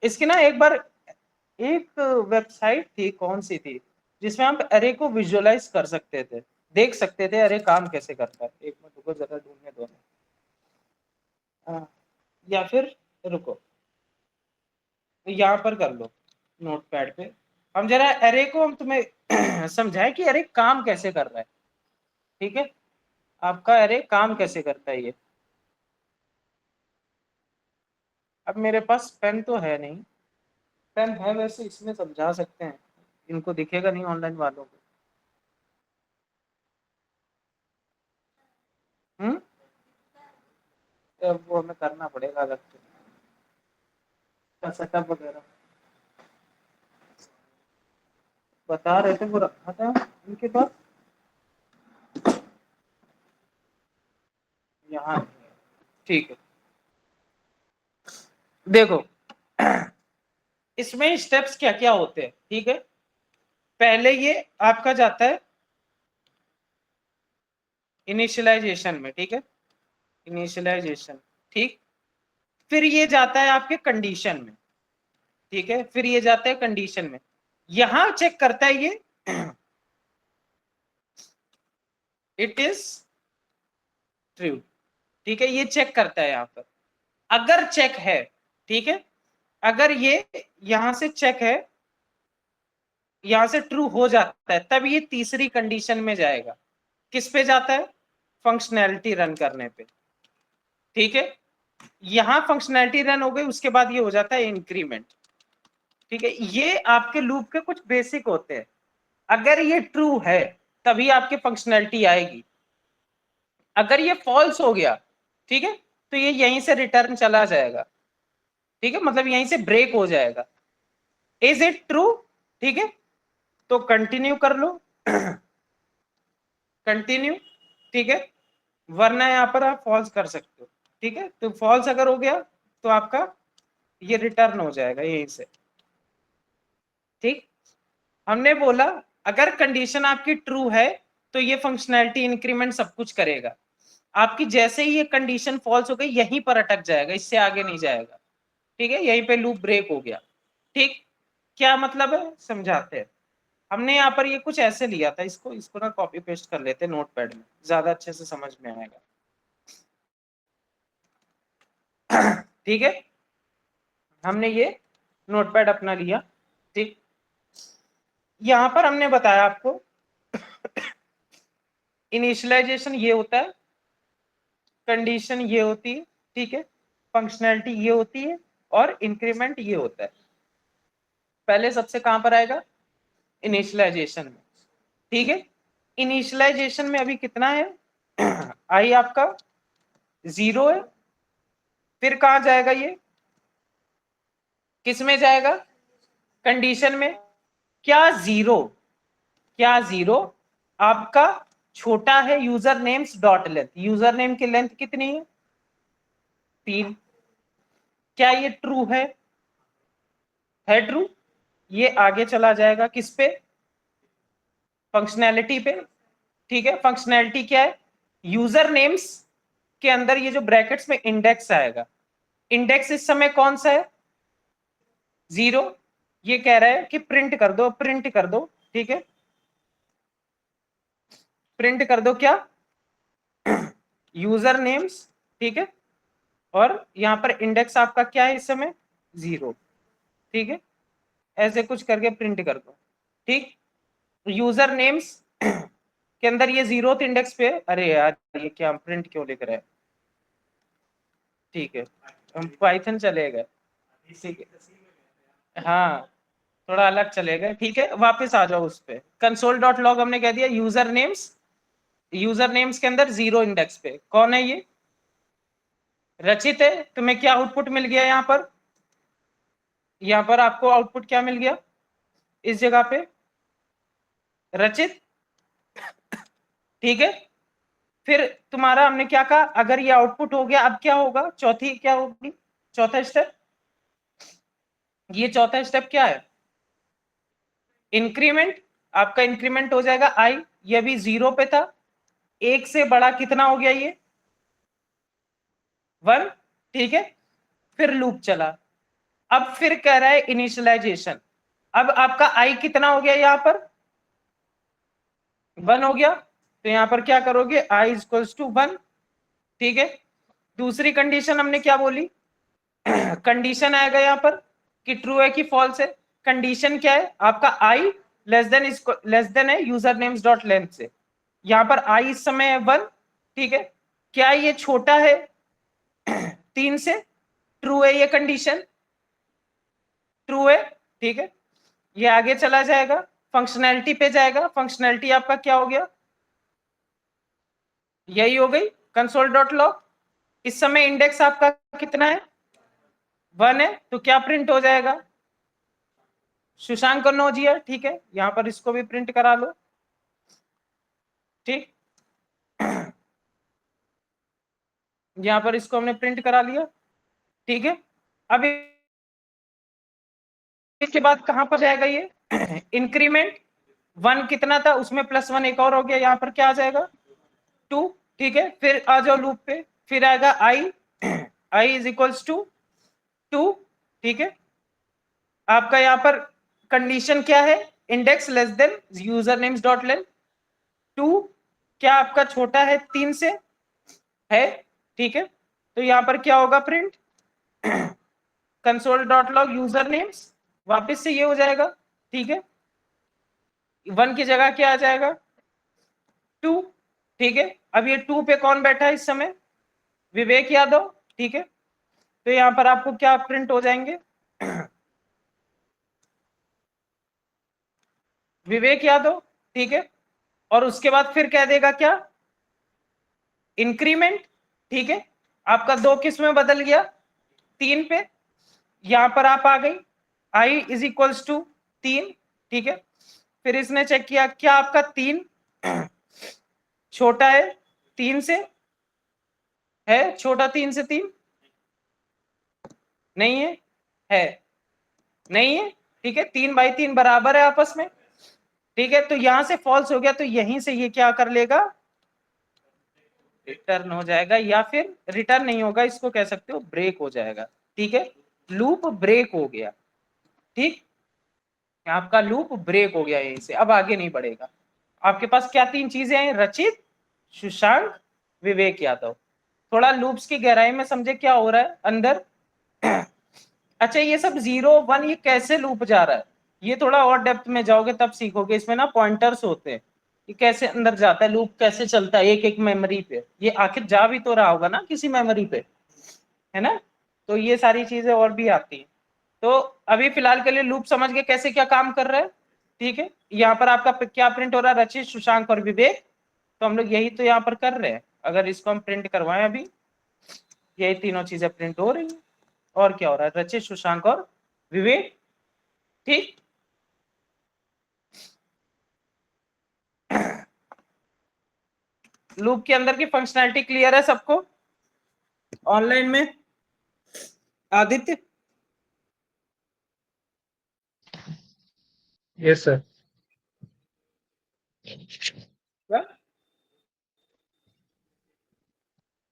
इसकी ना एक बार एक वेबसाइट थी, कौन सी थी, जिसमें हम अरे को विजुअलाइज कर सकते थे, देख सकते थे अरे काम कैसे करता है। एक मिनट रुको, जरा ढूंढने दो। हाँ, या फिर रुको, यहाँ पर कर लो नोटपैड पे। हम जरा अरे को हम तुम्हें समझाएं कि अरे काम कैसे कर रहा है। ठीक है, आपका अरे काम कैसे करता है ये। अब मेरे पास पेन तो है नहीं। पेन है वैसे, इसमें समझा सकते हैं, इनको दिखेगा नहीं ऑनलाइन वालों को। हम्म, अब वो हमें करना पड़ेगा अलग से सेटअप वगैरह। बता रहे थे, वो रखा था उनके पास, यहाँ। ठीक है, देखो इसमें स्टेप्स क्या क्या होते हैं। ठीक है, पहले ये आपका जाता है इनिशियलाइजेशन में। ठीक है, इनिशियलाइजेशन। ठीक, फिर ये जाता है आपके कंडीशन में। ठीक है, फिर ये जाता है कंडीशन में। यहां चेक करता है ये इट इज ट्रू। ठीक है, ये चेक करता है यहाँ पर। अगर चेक है, ठीक है, अगर ये यहां से चेक है, यहां से ट्रू हो जाता है, तब ये तीसरी कंडीशन में जाएगा। किस पे जाता है? फंक्शनैलिटी रन करने पे। ठीक है, यहां फंक्शनैलिटी रन हो गई, उसके बाद ये हो जाता है इंक्रीमेंट। ठीक है, ये आपके लूप के कुछ बेसिक होते हैं। अगर ये ट्रू है तभी आपकी फंक्शनैलिटी आएगी। अगर ये फॉल्स हो गया, ठीक है, तो ये यहीं से रिटर्न चला जाएगा। ठीक है, मतलब यहीं से ब्रेक हो जाएगा। Is it true? ठीक है, तो कंटिन्यू कर लो। कंटिन्यू। ठीक है, वरना यहां पर आप फॉल्स कर सकते हो। ठीक है, तो फॉल्स अगर हो गया तो आपका ये रिटर्न हो जाएगा यहीं से। ठीक, हमने बोला अगर कंडीशन आपकी ट्रू है तो ये फंक्शनैलिटी इंक्रीमेंट सब कुछ करेगा। आपकी जैसे ही ये कंडीशन फॉल्स हो गई, यहीं पर अटक जाएगा, इससे आगे नहीं जाएगा। ठीक है, यहीं पे लूप ब्रेक हो गया। ठीक, क्या मतलब है समझाते हैं। हमने यहाँ पर ये कुछ ऐसे लिया था, इसको इसको ना कॉपी पेस्ट कर लेते नोटपैड में, ज्यादा अच्छे से समझ में आएगा। ठीक है, हमने ये नोटपैड अपना लिया। ठीक, यहां पर हमने बताया आपको इनिशियलाइजेशन ये होता है, कंडीशन ये होती है, ठीक है, फंक्शनैलिटी ये होती है, और इंक्रीमेंट ये होता है। पहले सबसे कहां पर आएगा? इनिशियलाइजेशन में। ठीक है, इनिशियलाइजेशन में अभी कितना है? आई आपका 0 है। फिर कहां जाएगा ये? किस में जाएगा? कंडीशन में। क्या जीरो, क्या जीरो आपका छोटा है user names dot length? User name की लेंथ कितनी है? 3। क्या ये ट्रू है? है ट्रू। ये आगे चला जाएगा किस पे? फंक्शनैलिटी पे। ठीक है, फंक्शनैलिटी क्या है? यूजर नेम्स के अंदर ये जो ब्रैकेट्स में इंडेक्स आएगा, इंडेक्स इस समय कौन सा है? 0। ये कह रहा है कि प्रिंट कर दो, प्रिंट कर दो। ठीक है, प्रिंट कर दो क्या? User names. ठीक है, और यहां पर इंडेक्स आपका क्या है इस समय? 0। ठीक है, ऐसे कुछ करके प्रिंट कर दो। ठीक, यूजर नेम्स के अंदर ये 0th इंडेक्स पे। अरे यार, ये क्या प्रिंट क्यों लिख रहा है? ठीक है, हम पाइथन चलेगा। ठीक है, हाँ, थोड़ा अलग चलेगा। ठीक है, वापस आ जाओ उस पे। कंसोल डॉट लॉग हमने कह दिया यूजर नेम्स, यूजर नेम्स के अंदर 0 इंडेक्स पे कौन है? ये रचित है। तुम्हें क्या आउटपुट मिल गया यहाँ पर? यहाँ पर आपको आउटपुट क्या मिल गया इस जगह पे? रचित। ठीक है, फिर तुम्हारा हमने क्या कहा, अगर ये आउटपुट हो गया, अब क्या होगा? चौथी क्या होगी? चौथा स्टेप। ये चौथा स्टेप क्या है? इंक्रीमेंट। आपका इंक्रीमेंट हो जाएगा आई, ये भी 0 पे था, 1 से बड़ा कितना हो गया ये? 1। ठीक है, फिर लूप चला। अब फिर कह रहा है इनिशियलाइजेशन। अब आपका आई कितना हो गया यहाँ पर? 1 हो गया। तो यहाँ पर क्या करोगे? I equals to 1। ठीक है, दूसरी कंडीशन हमने क्या बोली? कंडीशन आएगा यहाँ पर कि ट्रू है कि फॉल्स है। कंडीशन क्या है आपका? आई लेस देन है यूजर नेम्स डॉट लेंथ से। यहाँ पर आई इस समय है 1। ठीक है, क्या ये छोटा है 3 से? ट्रू है ये कंडीशन, ट्रू है। ठीक है, ये आगे चला जाएगा, फंक्शनैलिटी पे जाएगा। फंक्शनैलिटी आपका क्या हो गया? यही हो गई कंसोल डॉट लॉग। इस समय इंडेक्स आपका कितना है? 1 है, तो क्या प्रिंट हो जाएगा? सुशांक कन्नौजिया। ठीक है, यहां पर इसको भी प्रिंट करा लो। ठीक, यहां पर इसको हमने प्रिंट करा लिया। ठीक है, अब इसके बाद कहां पर जाएगा ये? इंक्रीमेंट 1 कितना था, उसमें +1 एक और हो गया, यहां पर क्या आ जाएगा? 2। ठीक है, फिर आ जाओ लूप पे, फिर आएगा आई, आई इज इक्वल्स टू 2। ठीक है, आपका यहां पर कंडीशन क्या है? Index less than user names dot length 2। क्या आपका छोटा है 3 से, है, ठीक है, तो यहां पर क्या होगा print console dot log user names, वापिस से ये हो जाएगा, ठीक है, 1 की जगह क्या आ जाएगा 2, ठीक है। अब ये 2 पे कौन बैठा है इस समय, विवेक यादव, ठीक है, तो यहां पर आपको क्या प्रिंट हो जाएंगे विवेक यादव, ठीक है, और उसके बाद फिर कह देगा क्या इंक्रीमेंट, ठीक है, आपका 2 किस में बदल गया 3 पे, यहां पर आप आ गई आई इज इक्वल्स टू 3, ठीक है, फिर इसने चेक किया क्या आपका 3 छोटा है 3 से, है छोटा 3 से 3 नहीं है, है नहीं है, ठीक है, 3/3 बराबर है आपस में, ठीक है, तो यहां से फॉल्स हो गया, तो यहीं से ये क्या कर लेगा रिटर्न हो जाएगा, या फिर रिटर्न नहीं होगा, इसको कह सकते हो ब्रेक हो जाएगा, ठीक है, लूप ब्रेक हो गया, ठीक, आपका लूप ब्रेक हो गया यहीं से, अब आगे नहीं बढ़ेगा। आपके पास क्या 3 चीजें हैं, रचित, सुशांक, विवेक यादव। थोड़ा लूप्स की गहराई में समझे क्या हो रहा है अंदर अच्छा ये सब 0 1 ये कैसे लूप जा रहा है, ये थोड़ा और डेप्थ में जाओगे तब सीखोगे, इसमें ना पॉइंटर्स होते हैं, ये कैसे अंदर जाता है, लूप कैसे चलता है एक एक मेमोरी पे, ये आखिर जा भी तो रहा होगा ना किसी मेमोरी पे, है ना, तो ये सारी चीजें और भी आती हैं। तो अभी फिलहाल के लिए लूप समझ गए कैसे क्या काम कर रहा है, ठीक है, यहाँ पर आपका क्या प्रिंट हो रहा है रचित, सुशांक और विवेक, तो हम लोग यही तो यहाँ पर कर रहे हैं, अगर इसको हम प्रिंट करवाएं अभी, यही तीनों चीजें प्रिंट हो रही है, और क्या हो रहा है रचित, सुशांक और विवेक, ठीक लूप के अंदर की फंक्शनैलिटी क्लियर है सबको ऑनलाइन में, आदित्य यस सर। क्या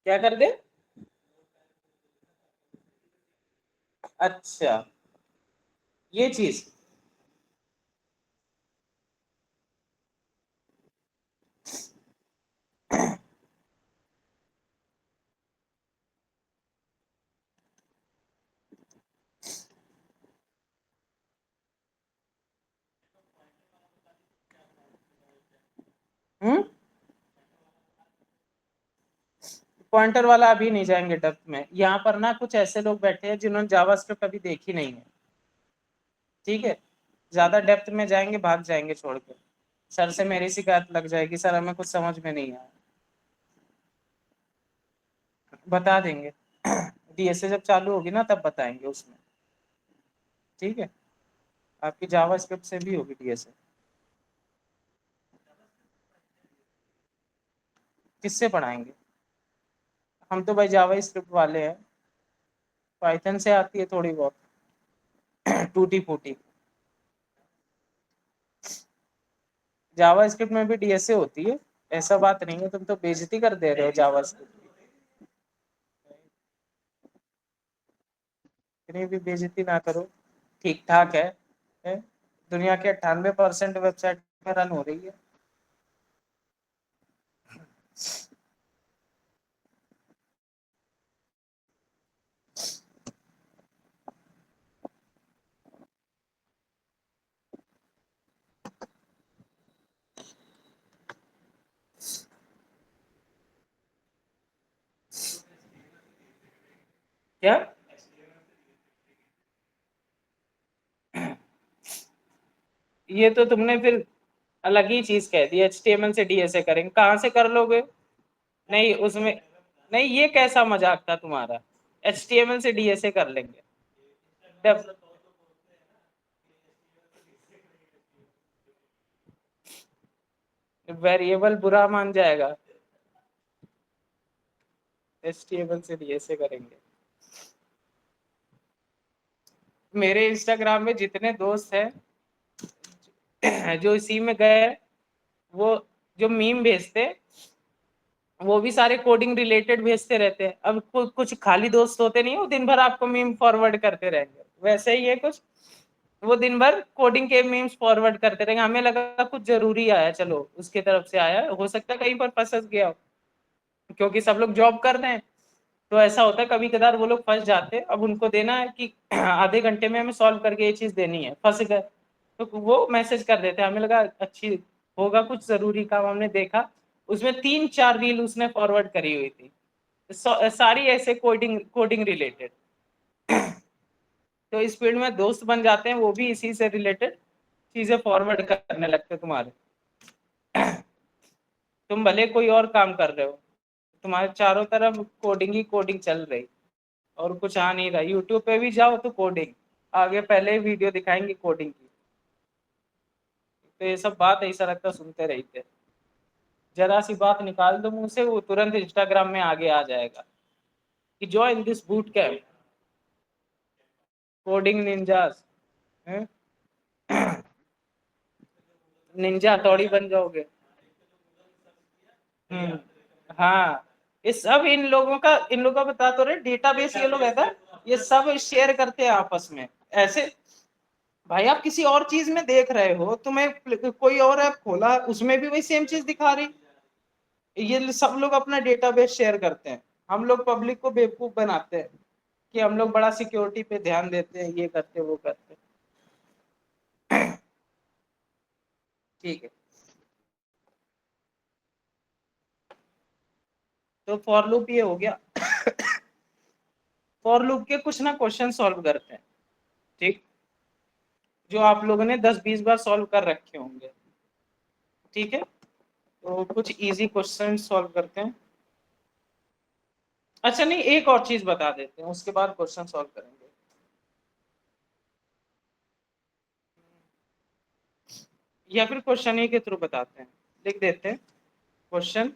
क्या कर दे, अच्छा ये चीज हम्म पॉइंटर वाला अभी नहीं जाएंगे डेप्थ में, यहाँ पर ना कुछ ऐसे लोग बैठे हैं जिन्होंने जावास्क्रिप्ट अभी देखी नहीं है, ठीक है, ज्यादा डेप्थ में जाएंगे भाग जाएंगे छोड़ के, सर से मेरी शिकायत लग जाएगी सर हमें कुछ समझ में नहीं आया, बता देंगे डीएसए जब चालू होगी ना तब बताएंगे उसमें, ठीक है, आपकी जावास्क्रिप्ट से भी होगी डीएसए, किससे पढ़ाएंगे, हम तो भाई जावा स्क्रिप्ट वाले हैं, पाइथन से आती है थोड़ी बहुत टूटी फूटी, जावा स्क्रिप्ट में भी डीएसए होती है, ऐसा बात नहीं है, तुम तो बेइज्जती कर दे रहे हो जावा स्क्रिप्ट की, इतनी भी बेइज्जती ना करो, ठीक ठाक है? दुनिया के 98% वेबसाइट में रन हो रही है, क्या ये तो तुमने फिर अलग ही चीज कह दी, एचटीएमएल से डीएसए करेंगे, कहाँ से कर लोगे, नहीं उसमें, नहीं ये कैसा मजाक था तुम्हारा, एचटीएमएल से डीएसए कर लेंगे, वेरिएबल बुरा मान जाएगा, एचटीएमएल से डीएसए करेंगे, मेरे इंस्टाग्राम में जितने दोस्त हैं जो इसी में गए, वो जो मीम भेजते वो भी सारे कोडिंग रिलेटेड भेजते रहते हैं, अब कुछ खाली दोस्त होते नहीं, वो दिन भर आपको मीम फॉरवर्ड करते रहेंगे, वैसे ही है कुछ, वो दिन भर कोडिंग के मीम्स फॉरवर्ड करते रहेंगे, हमें लगा कुछ जरूरी आया, चलो उसके तरफ से आया, हो सकता है कहीं पर फंस गया हो, क्योंकि सब लोग जॉब कर रहे हैं। तो ऐसा होता है कभी कदार वो लोग फंस जाते हैं, अब उनको देना है कि आधे घंटे में हमें सॉल्व करके ये चीज देनी है, फंस गए तो वो मैसेज कर देते हैं, हमें लगा अच्छी होगा कुछ जरूरी काम, हमने देखा उसमें 3-4 रील उसने फॉरवर्ड करी हुई थी, सारी ऐसे कोडिंग कोडिंग रिलेटेड। तो इस फील्ड में दोस्त बन जाते हैं, वो भी इसी से रिलेटेड चीजें फॉरवर्ड करने लगते हैं तुम्हारे। तुम भले कोई और काम कर रहे हो, तुम्हारे चारों तरफ कोडिंग ही कोडिंग चल रही, और कुछ आ नहीं रहा, यूट्यूब पे भी जाओ तो कोडिंग, आगे पहले ही वीडियो दिखाएंगे कोडिंग की। तो ये सब बात ऐसा लगता सुनते रहते, जरा सी बात निकाल दो मुंह से, वो तुरंत इंस्टाग्राम में आगे आ जाएगा कि join this boot camp coding ninjas, Ninja हथौड़ी बन जाओगे। हम्म, हाँ, ये सब इन लोगों का बता तो रहे, डेटाबेस ये लोग रहता है, ये सब शेयर करते हैं आपस में ऐसे। भाई आप किसी और चीज में देख रहे हो, तुम्हें कोई और ऐप खोला उसमें भी वही सेम चीज दिखा रही, ये सब लोग अपना डेटाबेस शेयर करते हैं, हम लोग पब्लिक को बेवकूफ बनाते हैं कि हम लोग बड़ा सिक्योरिटी पे ध्यान देते हैं, ये करते वो करते। ठीक है, तो फॉर लूप ये हो गया। फॉर लूप के कुछ ना क्वेश्चन सॉल्व करते हैं, ठीक, जो आप लोगों ने 10-20 बार सॉल्व कर रखे होंगे। ठीक है, तो कुछ इजी क्वेश्चन सॉल्व करते हैं। अच्छा नहीं, एक और चीज बता देते हैं, उसके बाद क्वेश्चन सॉल्व करेंगे। या फिर क्वेश्चन ही के थ्रू बताते हैं, लिख देते हैं क्वेश्चन।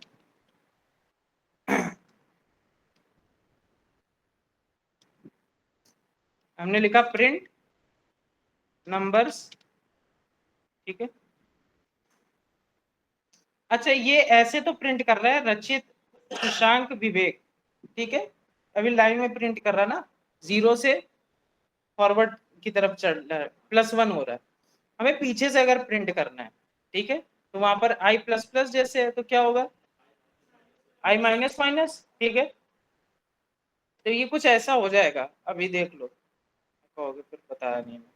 हमने लिखा प्रिंट नंबर्स, ठीक है। अच्छा ये ऐसे तो प्रिंट कर रहा है रचित शशांक विवेक, ठीक है, अभी लाइन में प्रिंट कर रहा है ना, 0 से फॉरवर्ड की तरफ चल रहा है, +1 हो रहा है। हमें पीछे से अगर प्रिंट करना है, ठीक है, तो वहां पर i++ जैसे है तो क्या होगा, i-, ठीक है। तो ये कुछ ऐसा हो जाएगा, अभी देख लो, कहोगे फिर बताया नहीं मैं।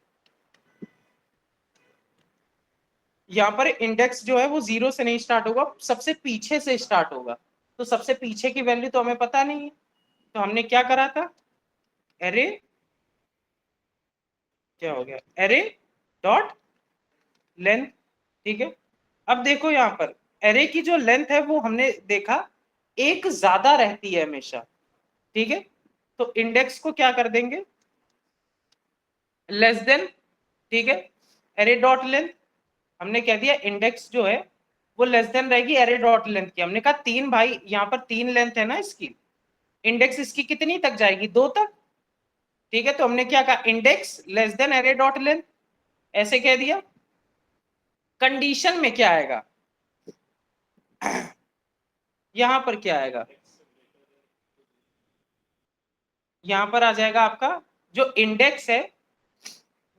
यहाँ पर इंडेक्स जो है वो 0 से नहीं स्टार्ट होगा, सबसे पीछे से स्टार्ट होगा, तो सबसे पीछे की वैल्यू तो हमें पता नहीं है, तो हमने क्या करा था, एरे, क्या हो गया, एरे डॉट लेंथ, ठीक है। अब देखो यहाँ पर एरे की जो लेंथ है वो हमने देखा एक ज्यादा रहती है हमेशा, ठीक है, तो इंडेक्स को क्या कर देंगे, लेस देन, ठीक है, एरे डॉट लेंथ, हमने कह दिया इंडेक्स जो है वो लेस देन रहेगी एरे डॉट लेंथ की, हमने कहा 3 भाई, यहाँ पर 3 लेंथ है ना इसकी, इंडेक्स इसकी कितनी तक जाएगी, 2 तक, ठीक है, तो हमने क्या कहा, index less than array dot length, ऐसे कह दिया। कंडीशन में क्या आएगा, यहां पर क्या आएगा, यहां पर आ जाएगा आपका जो इंडेक्स है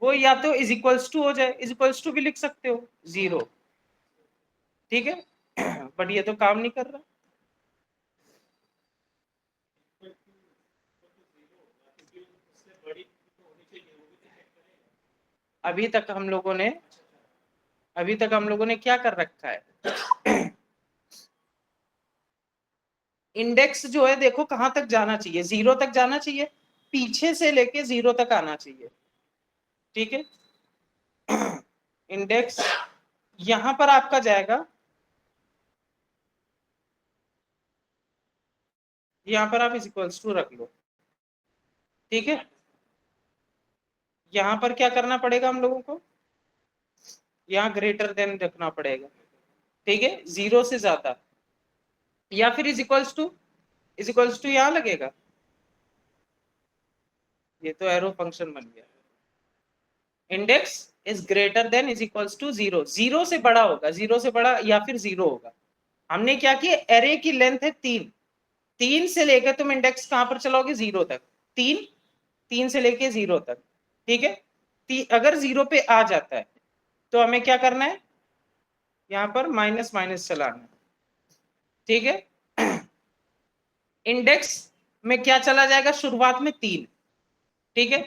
वो या तो इज इक्वल्स टू हो जाए, इज इक्वल्स टू भी लिख सकते हो 0, ठीक है। बट ये तो काम नहीं कर रहा, अभी तक हम लोगों ने अभी तक हम लोगों ने क्या कर रखा है, इंडेक्स जो है देखो कहां तक जाना चाहिए, 0 तक जाना चाहिए, पीछे से लेके 0 तक आना चाहिए, ठीक है। इंडेक्स यहां पर आपका जाएगा, यहां पर आप इज इक्वल्स टू रख लो, ठीक है। यहां पर क्या करना पड़ेगा हम लोगों को, यहाँ ग्रेटर देन रखना पड़ेगा, ठीक है, 0 से ज्यादा, या फिर इज इक्वल्स टू यहाँ लगेगा, ये तो एरो फंक्शन बन गया, index is greater than is equals to 0, 0 से बड़ा होगा, 0 से बड़ा या फिर 0 होगा। हमने क्या किया, एरे की लेंथ है 3, 3 से लेकर तुम इंडेक्स कहां पर चलाओगे, 0 तक, 3 3 से लेके 0 तक, ठीक है। अगर 0 पे आ जाता है तो हमें क्या करना है, यहाँ पर माइनस माइनस चलाना है, ठीक है। इंडेक्स में क्या चला जाएगा, शुरुआत में 3, ठीक है।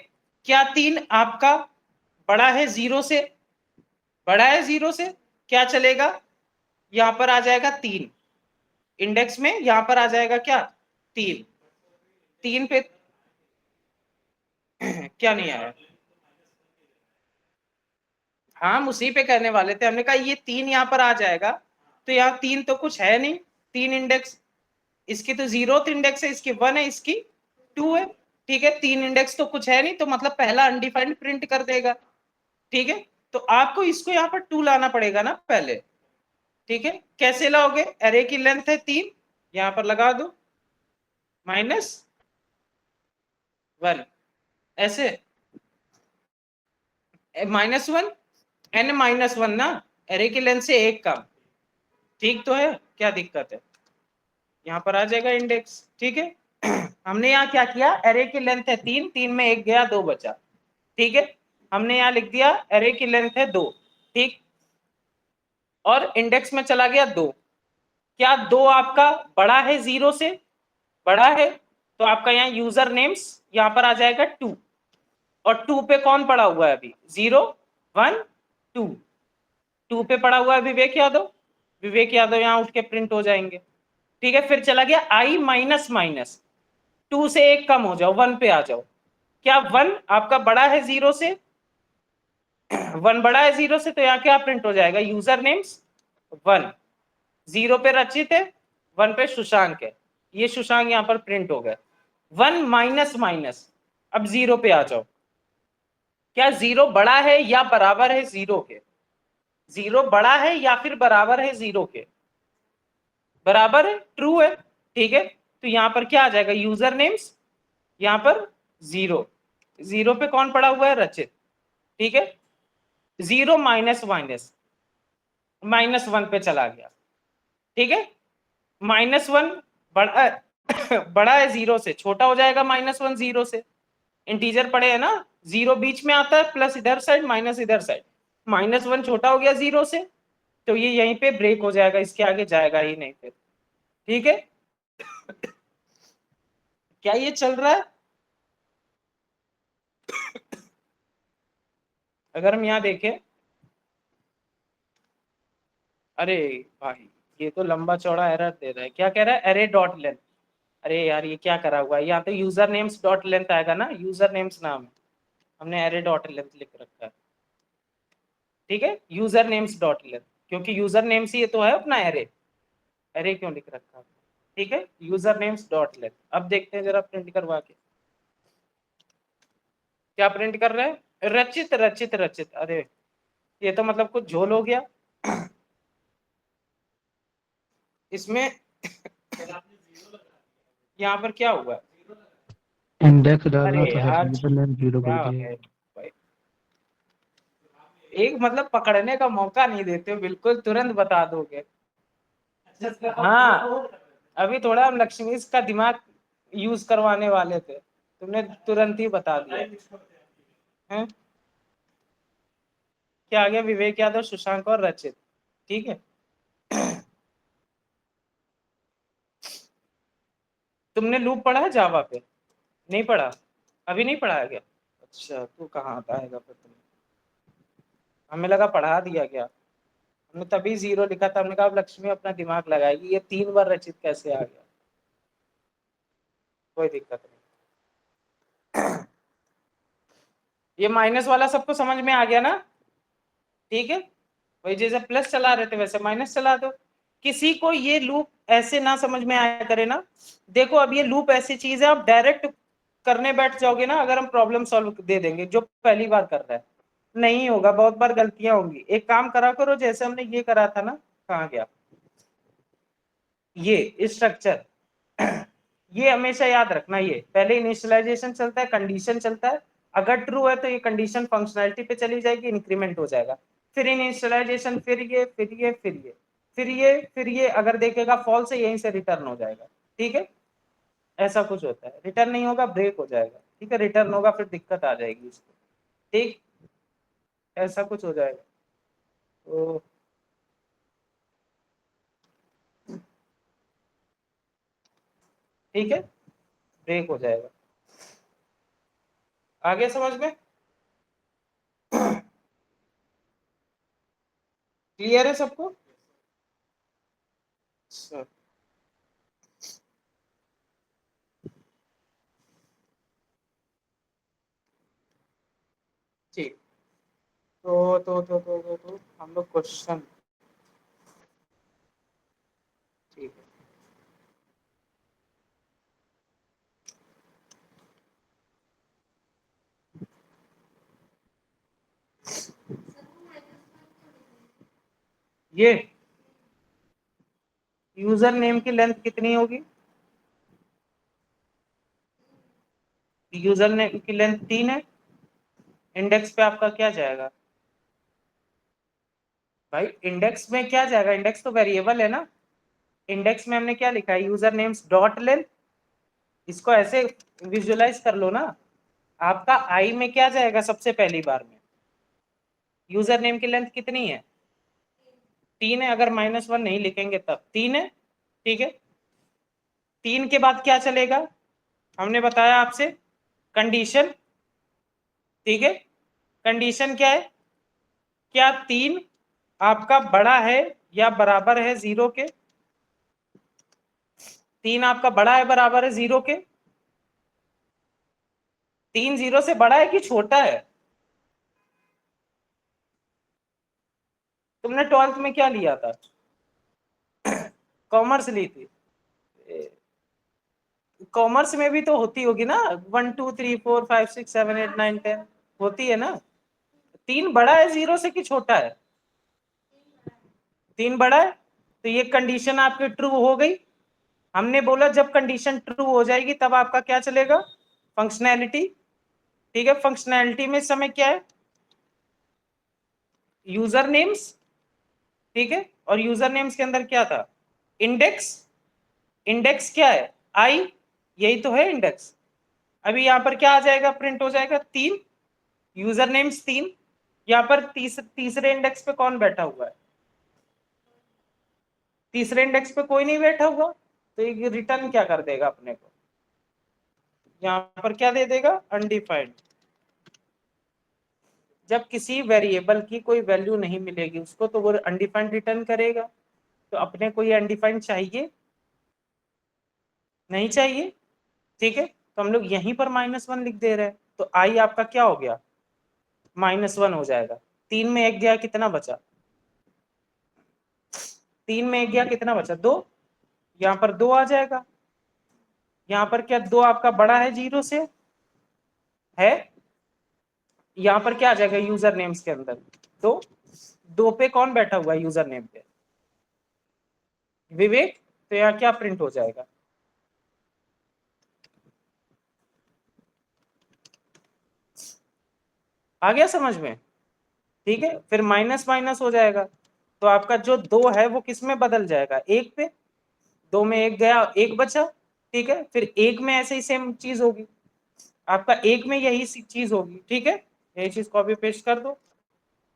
क्या 3 आपका बड़ा है 0 से, बड़ा है 0 से, क्या चलेगा, यहां पर आ जाएगा 3, इंडेक्स में यहां पर आ जाएगा क्या 3, 3 पे क्या नहीं आया, हाँ हम उसी पे करने वाले थे, हमने कहा ये 3 यहाँ पर आ जाएगा, तो यहाँ 3 तो कुछ है नहीं, 3 इंडेक्स, इसकी तो 0th इंडेक्स है, इसकी 1 है, इसकी 2 है, ठीक है। 3 इंडेक्स तो कुछ है नहीं, तो मतलब पहला अनडिफाइंड प्रिंट कर देगा, ठीक है। तो आपको इसको यहाँ पर 2 लाना पड़ेगा ना पहले, ठीक है। कैसे लाओगे, एरे की लेंथ है 3, यहाँ पर लगा दो -1, ऐसे -1 n-1 ना, एरे की लेंथ से एक कम, ठीक तो है, क्या दिक्कत है, यहाँ पर आ जाएगा इंडेक्स, ठीक है। हमने यहाँ क्या किया, एरे की लेंथ है 3, 3 में एक गया 2 बचा, ठीक है। हमने यहाँ लिख दिया एरे की लेंथ है 2, ठीक, और इंडेक्स में चला गया 2, क्या 2 आपका बड़ा है 0 से, बड़ा है, तो आपका यहाँ यूजर नेम्स यहाँ पर आ जाएगा 2, और 2 पे कौन पड़ा हुआ है अभी, 0 1 2, 2 पे पड़ा हुआ है विवेक यादव, विवेक यादव यहाँ उठ के प्रिंट हो जाएंगे, ठीक है। फिर चला गया i माइनस माइनस, 2 से एक कम हो जाओ, 1 पे आ जाओ, क्या 1 आपका बड़ा है 0 से, 1 बड़ा है 0 से, तो यहाँ क्या प्रिंट हो जाएगा, यूजर नेम्स 1, 0 पे रचित है, 1 पे सुशांक है, ये सुशांक यहाँ पर प्रिंट हो गया। 1 माइनस माइनस, अब 0 पे आ जाओ, क्या 0 बड़ा है या बराबर है 0 के, 0 बड़ा है या फिर बराबर है 0 के, बराबर है, ट्रू है, ठीक है। तो यहाँ पर क्या आ जाएगा, यूजर नेम्स यहाँ पर 0, 0 पे कौन पड़ा हुआ है, रचित, ठीक है। 0 माइनस माइनस -1 पे चला गया, ठीक है। -1 बड़ा बड़ा है 0 से, छोटा हो जाएगा -1 0 से, इंटीजर पड़े है ना, 0 बीच में आता है, प्लस इधर साइड माइनस इधर साइड, -1 छोटा हो गया 0 से, तो ये यहीं पे ब्रेक हो जाएगा, इसके आगे जाएगा ही नहीं फिर, ठीक है। क्या ये चल रहा है, अगर हम यहाँ देखें, अरे भाई ये तो लंबा चौड़ा एरर दे रहा है, क्या कह रहा है, एरे डॉट लेंथ, अरे यार ये क्या करा हुआ है, यहाँ पे यूजर नेम्स डॉट लेंथ आएगा ना, यूजर नेम्स नाम है, हमने एरे डॉट लेंथ लिख रखा है, ठीक है, यूजर नेम्स डॉट लेंथ, क्योंकि यूजर नेम्स ही ये तो है अपना एरे, एरे क्यों लिख रखा है, ठीक है, यूजर नेम्स डॉट लेंथ। अब देखते हैं जरा प्रिंट करवा के, क्या प्रिंट कर रहे हैं, रचित रचित रचित, अरे ये तो मतलब कुछ झोल हो गया इसमें। यहाँ पर क्या हुआ, इंडेक्स डालना अरे था सर, यार यूजर नेम 0 क्या कर हो दिया। गया भाई, एक मतलब पकड़ने का मौका नहीं देते हो, बिल्कुल तुरंत बता दोगे। हाँ अभी थोड़ा हम लक्ष्मी का दिमाग यूज करवाने वाले थे, तुमने तुरंत ही बता दिया है। क्या आ गया, विवेक यादव सुशांक और रचित, ठीक है। तुमने लूप पढ़ा है जावा पे, नहीं पढ़ा, अभी नहीं पढ़ाया गया, अच्छा तू कहाँ आता है फिर तुम, हमें लगा पढ़ा दिया गया, हमने तभी 0 लिखा था, हमने कहा अब लक्ष्मी अपना दिमाग लगाएगी, ये 3 बार रचित कैसे आ गया, कोई दिक्कत नहीं। ये माइनस वाला सबको समझ में आ गया ना, ठीक है, वही जैसे प्लस चला रहे थे वैसे माइनस चला दो, किसी को ये लूप ऐसे ना समझ में आया करे ना, देखो अब ये लूप ऐसी चीज है, आप डायरेक्ट करने बैठ जाओगे ना, अगर हम प्रॉब्लम सॉल्व दे देंगे, जो पहली बार कर रहा है नहीं होगा, बहुत बार गलतियां होंगी, एक काम करा करो जैसे हमने ये करा था ना, कहाँ गया ये स्ट्रक्चर, ये हमेशा याद रखना, ये पहले इनिशियलाइजेशन चलता है, कंडीशन चलता है, अगर ट्रू है तो ये कंडीशन फंक्शनैलिटी पे चली जाएगी, इंक्रीमेंट हो जाएगा, फिर इनिशियलाइजेशन, फिर ये फिर ये फिर ये फिर ये फिर ये, अगर देखेगा फॉल्स है यहीं से रिटर्न हो जाएगा, ठीक है। ऐसा कुछ होता है, रिटर्न नहीं होगा ब्रेक हो जाएगा, ठीक है, रिटर्न होगा फिर दिक्कत आ जाएगी इसको, ठीक। ऐसा कुछ हो जाएगा। तो ठीक है, ब्रेक हो जाएगा। आगे समझ में क्लियर है सबको? अच्छा, ठीक। तो हम लोग क्वेश्चन, ठीक है। ये यूजर नेम की लेंथ कितनी होगी? यूजर नेम की लेंथ 3 है। इंडेक्स पे आपका क्या जाएगा भाई? इंडेक्स में क्या जाएगा? इंडेक्स तो वेरिएबल है ना। इंडेक्स में हमने क्या लिखा है? User names dot length. इसको ऐसे विजुअलाइज कर लो ना। आपका आई में क्या जाएगा सबसे पहली बार में? यूजर नेम की लेंथ कितनी है? 3 है। अगर -1 नहीं लिखेंगे तब 3 है, ठीक है। 3 के बाद क्या चलेगा? हमने बताया आपसे कंडीशन, ठीक है। कंडीशन क्या है? क्या 3 आपका बड़ा है या बराबर है 0 के? 3 आपका बड़ा है बराबर है 0 के? 3 0 से बड़ा है कि छोटा है? तुमने 12th में क्या लिया था? कॉमर्स ली थी। कॉमर्स में भी तो होती होगी ना, 1 2 3 4 5 6 7 8 9 10 होती है ना। 3 बड़ा है 0 से कि छोटा है? 3 बड़ा है। तो ये कंडीशन आपकी ट्रू हो गई। हमने बोला जब कंडीशन ट्रू हो जाएगी तब आपका क्या चलेगा? फंक्शनैलिटी, ठीक है। फंक्शनैलिटी में समय क्या है? यूजर नेम्स, ठीक है। और यूजर नेम्स के अंदर क्या था? इंडेक्स। इंडेक्स क्या है? आई, यही तो है इंडेक्स। अभी यहां पर क्या आ जाएगा? प्रिंट हो जाएगा 3, यूजर नेम्स 3। यहाँ पर तीसरे इंडेक्स पे कौन बैठा हुआ है? तीसरे इंडेक्स पे कोई नहीं बैठा हुआ, तो ये रिटर्न क्या कर देगा अपने को? यहाँ पर क्या दे देगा? अनडिफाइंड। जब किसी वेरिएबल की कोई वैल्यू नहीं मिलेगी उसको, तो वो अनडिफाइंड रिटर्न करेगा। तो अपने को ये अनडिफाइंड चाहिए? नहीं चाहिए, ठीक है। तो हम लोग यहीं पर -1 लिख दे रहे हैं, तो आई आपका क्या हो गया? -1 हो जाएगा। 3 में 1 गया, कितना बचा? 3 में 1 गया, कितना बचा? 2। यहाँ पर 2 आ जाएगा। यहाँ पर क्या 2 आपका बड़ा है 0 से? है। यहाँ पर क्या आ जाएगा यूजर नेम्स के अंदर? 2। 2 पे कौन बैठा हुआ है यूजर नेम पे? विवेक। तो यहाँ क्या प्रिंट हो जाएगा? आ गया समझ में? ठीक है। फिर माइनस माइनस हो जाएगा, तो आपका जो 2 है वो किस में बदल जाएगा? 1 पे। 2 में 1 गया, 1 बचा, ठीक है। फिर 1 में ऐसे ही सेम चीज होगी आपका, 1 में यही चीज होगी, ठीक है। यही चीज कॉपी पेस्ट कर दो।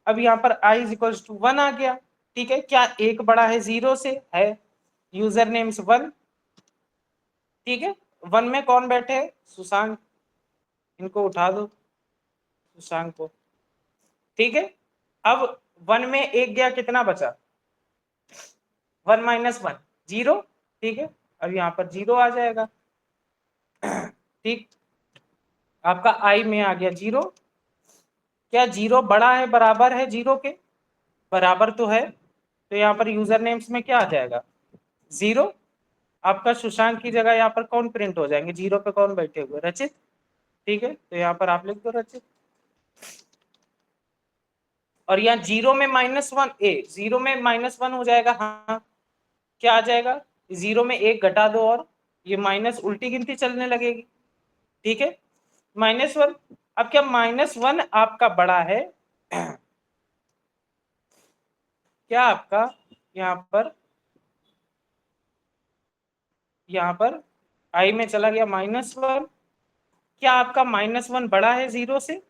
अब यहाँ पर i इज इक्वल टू 1 आ गया, ठीक है। क्या 1 बड़ा है 0 से? है। यूजर नेम्स 1, ठीक है। 1 में कौन बैठे हैं? सुशांक। इनको उठा दो, सुशांक को, ठीक है। अब 1 में 1 गया, कितना बचा? 1 - 1 0, ठीक है। अब यहाँ पर 0 आ जाएगा, ठीक। आपका आई में आ गया 0। क्या 0 बड़ा है बराबर है 0 के? बराबर तो है। तो यहाँ पर यूजर नेम्स में क्या आ जाएगा? 0। आपका सुशांत की जगह यहाँ पर कौन प्रिंट हो जाएंगे? 0 पे कौन बैठे हुए? रचित, ठीक है। तो यहाँ पर आप लिख दो रचित। और यहाँ 0 में -1 0 में -1 हो जाएगा, हाँ। क्या आ जाएगा? 0 में 1 घटा दो और ये माइनस उल्टी गिनती चलने लगेगी, ठीक है। -1। अब क्या -1 आपका बड़ा है? क्या आपका यहाँ पर आई में चला गया -1। क्या आपका -1 बड़ा है 0 से?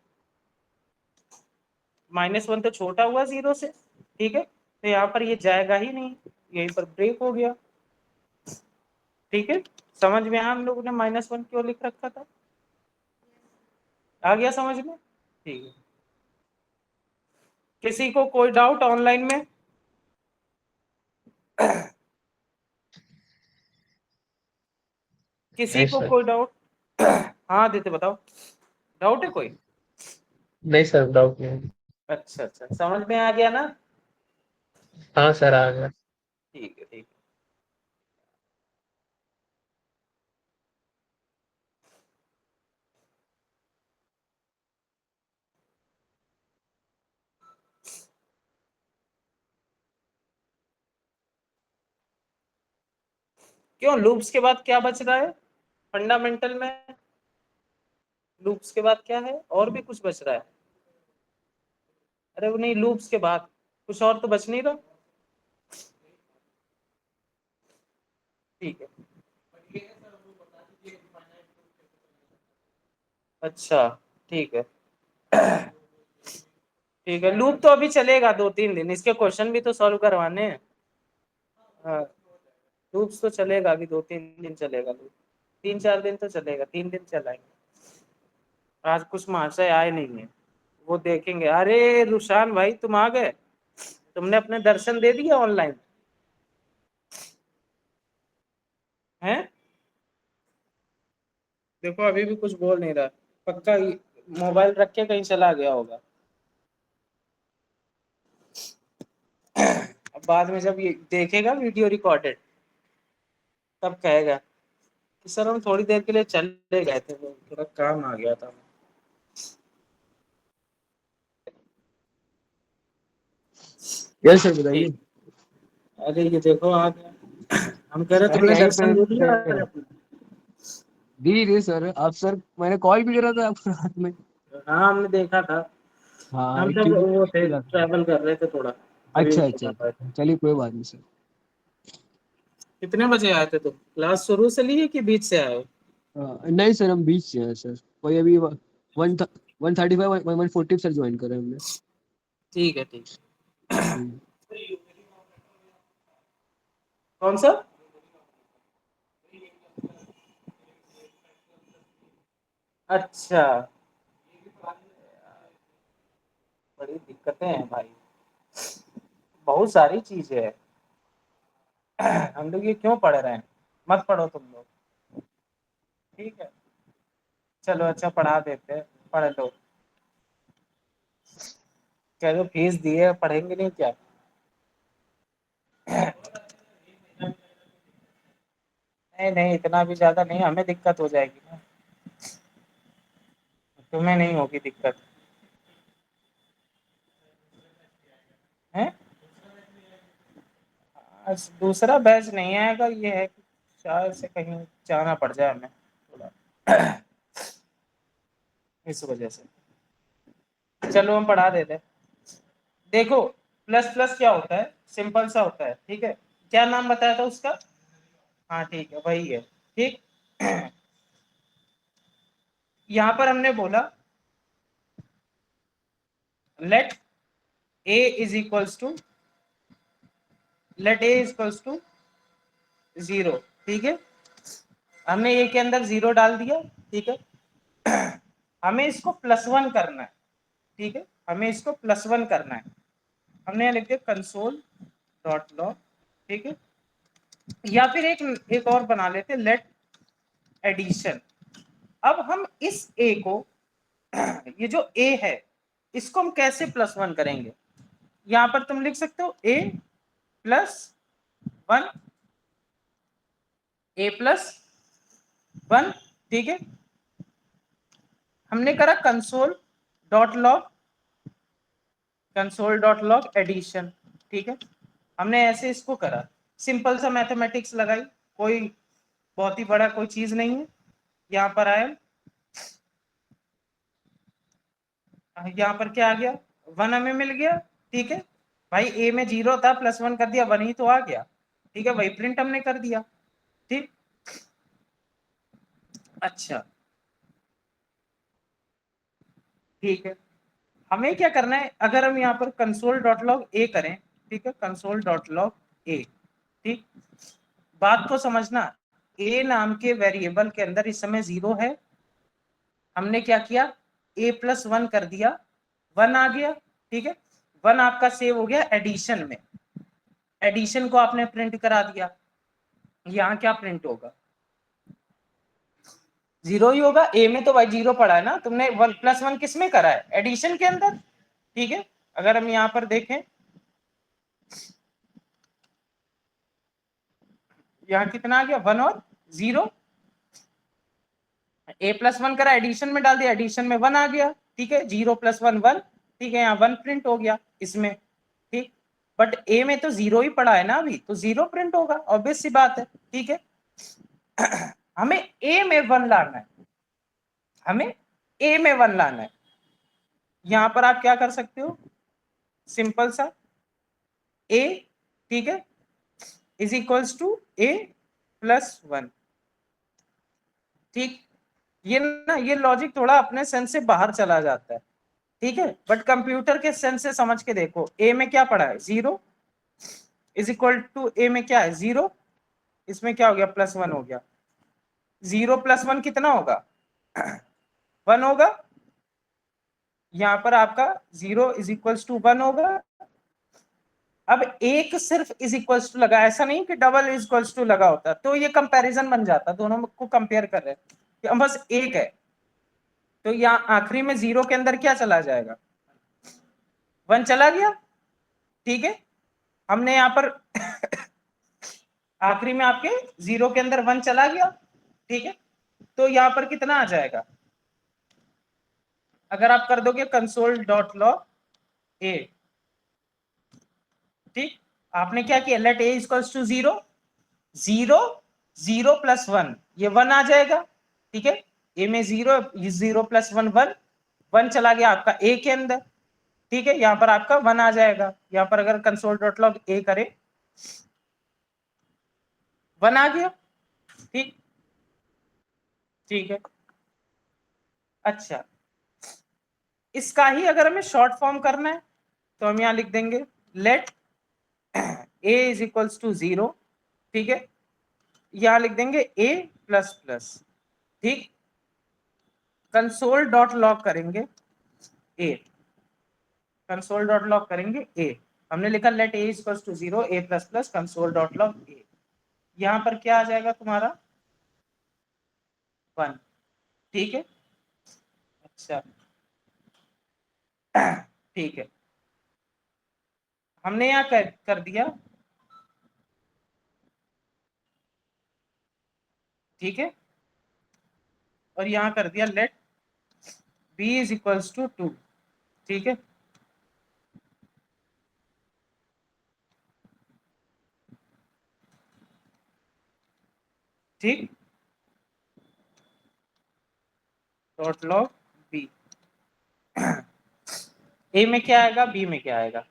-1 तो छोटा हुआ 0 से, ठीक है, तो यहाँ पर ये जाएगा ही नहीं, यहीं पर ब्रेक हो गया। ठीक है, समझ में आया हम लोगों ने -1 क्यों लिख रखा था? आ गया समझ में? ठीक है, किसी को कोई डाउट ऑनलाइन में? किसी नहीं को सर। कोई डाउट? हाँ देते, बताओ, डाउट है कोई? नहीं सर, डाउट नहीं है। अच्छा अच्छा, समझ में आ गया ना? हाँ सर, आ गया। ठीक है ठीक है। क्यों, लूप्स के बाद क्या बच रहा है फंडामेंटल में? लूप्स के बाद क्या है, और भी कुछ बच रहा है? अरे वो नहीं, लूप्स के बाद कुछ और तो बच नहीं रहा। ठीक है, अच्छा, ठीक है। ठीक है, लूप तो अभी चलेगा 2-3 दिन, इसके क्वेश्चन भी तो सॉल्व करवाने हैं। हाँ, लूप्स तो चलेगा अभी 2-3 दिन चलेगा लूप, 3-4 दिन तो चलेगा, 3 दिन चलाएंगे। आज कुछ महाशय आए नहीं है, वो देखेंगे। अरे रुशान भाई, तुम आ गए, तुमने अपने दर्शन दे दिए ऑनलाइन हैं? देखो अभी भी कुछ बोल नहीं रहा, पक्का मोबाइल रख के कहीं चला गया होगा। अब बाद में जब ये देखेगा वीडियो रिकॉर्डेड, तब कहेगा कि सर हम थोड़ी देर के लिए चले गए थे, वो थोड़ा काम आ गया था। यस सर, बताइए। ठीक, अरे ये देखो आ गया। हम कह रहे अरे तुमने यहीं दर्शन पे दे दिया थे। अपने? दी दी सर, आप सर मैंने कॉल भी करा था आपको रात में। हाँ हमने देखा था, हाँ, हम तब एक्चुअली वो थे, मिला था। ट्रैवल कर रहे थे थोड़ा, तभी अच्छा नहीं अच्छा बता पाए थे। अच्छा, चलिए कोई बात नहीं सर। कितने बजे आए थे तुम? क्लास शुरू से ली है कि बीच से आए हो? नहीं सर, हम बीच से हैं सर। कोई अभी 135 140 सर ज्वाइन करा है हमने। ठीक है ठीक हम्म। है। कौन सा? अच्छा, बड़ी दिक्कतें हैं भाई, बहुत सारी चीजें हैं। हम लोग ये क्यों पढ़ रहे हैं? मत पढ़ो तुम लोग, ठीक है, चलो अच्छा पढ़ा देते हैं, पढ़ लो। कह दो फीस दिए, पढ़ेंगे नहीं क्या? नहीं नहीं, इतना भी ज्यादा नहीं, हमें दिक्कत हो जाएगी ना, तुम्हें नहीं होगी दिक्कत है। दूसरा बैच नहीं आएगा, ये है कि शायद से कहीं जाना पड़ जाए हमें थोड़ा, इस वजह से। चलो हम पढ़ा देते हैं। देखो, प्लस प्लस क्या होता है, सिंपल सा होता है, ठीक है। क्या नाम बताया था उसका? हाँ ठीक है, वही है, ठीक। यहाँ पर हमने बोला let a is equals to, let a is equals to 0, ठीक है। हमने ए के अंदर 0 डाल दिया, ठीक है। हमें इसको +1 करना है, ठीक है, हमें इसको +1 करना है। हमने यहाँ लिख दिया कंसोल डॉट लॉग, ठीक है। या फिर एक और बना लेते, लेट एडिशन। अब हम इस ए को, ये जो ए है, इसको हम कैसे +1 करेंगे? यहां पर तुम लिख सकते हो A+1, A+1, ठीक है। हमने करा कंसोल डॉट लॉग एडिशन, ठीक है। हमने ऐसे इसको करा, सिंपल सा मैथमेटिक्स लगाई, कोई बहुत ही बड़ा कोई चीज नहीं है। यहाँ पर आया, यहाँ पर क्या आ गया, 1 हमें मिल गया, ठीक है। भाई ए में 0 था, +1 कर दिया, 1 ही तो आ गया, ठीक है, वही प्रिंट हमने कर दिया, ठीक। अच्छा, ठीक है, हमें क्या करना है, अगर हम यहाँ पर कंसोल डॉट लॉग ए करें, ठीक है, कंसोल डॉट लॉग ए, ठीक, बात को समझना, ए नाम के वेरिएबल के अंदर इस समय 0 है, हमने क्या किया, a+1 कर दिया, 1 आ गया, ठीक है, 1 आपका सेव हो गया एडिशन में, एडिशन को आपने प्रिंट करा दिया, यहाँ क्या प्रिंट होगा, 0 ही होगा, ए में तो भाई 0 पड़ा है ना, तुमने 1+1 किस में करा है, एडिशन के अंदर, ठीक है। अगर हम यहाँ पर देखें, यहाँ कितना आ गया, 1 और 0, a+1 करा, एडिशन में डाल दिया, एडिशन में 1 आ गया, ठीक है, 0+1 1, ठीक है, यहाँ 1 प्रिंट हो गया इसमें, ठीक, बट ए में तो 0 ही पड़ा है ना अभी, तो 0 प्रिंट होगा, ऑब्वियस सी बात है, ठीक है। हमें ए में 1 लाना है, हमें ए में 1 लाना है, यहां पर आप क्या कर सकते हो, सिंपल सा ए, ठीक है, इज इक्वल्स टू a+1, ठीक, ये ना, ये लॉजिक थोड़ा अपने सेंस से बाहर चला जाता है, ठीक है, बट कंप्यूटर के सेंस से समझ के देखो, ए में क्या पड़ा है 0, इज इक्वल टू ए में क्या है 0, इसमें क्या हो गया +1 हो गया, 0+1 कितना होगा 1 होगा, यहाँ पर आपका 0 इज इक्वल्स टू 1 होगा। अब एक सिर्फ इज इक्वल्स टू लगा, ऐसा नहीं कि डबल इज इक्वल्स टू लगा होता, तो ये कंपैरिजन बन जाता, दोनों को कंपेयर कर रहे हैं, हम बस एक है, तो यहाँ आखिरी में 0 के अंदर क्या चला जाएगा, 1 चला गया, ठीक है, हमने यहाँ पर आखिरी में आपके 0 के अंदर 1 चला गया, ठीक है, तो यहाँ पर कितना आ जाएगा, अगर आप कर दोगे कंसोल डॉट लॉग ए, ठीक, आपने क्या किया, लेट ए इक्वल्स टू 0, 0 0+1, ये 1 आ जाएगा, ठीक है, ए में 0, 0+1 1, 1 चला गया आपका ए के अंदर, ठीक है, यहाँ पर आपका 1 आ जाएगा, यहाँ पर अगर कंसोल डॉट लॉग ए करे, 1 आ गया, ठीक, ठीक है, अच्छा, इसका ही अगर हमें शॉर्ट फॉर्म करना है, तो हम यहाँ लिख देंगे let a is equals to 0, ठीक है, यहाँ लिख देंगे a++, ठीक, कंसोल डॉट लॉग करेंगे ए, कंसोल डॉट लॉग करेंगे ए, हमने लिखा let A equals to 0 a++ console dot log A, यहाँ पर क्या आ जाएगा तुम्हारा 1, ठीक है, अच्छा, ठीक है, हमने यहाँ कर दिया, ठीक है, और यहाँ कर दिया let b is equals to 2, ठीक है, ठीक, डॉट लॉग बी, ए में क्या आएगा, बी में क्या आएगा,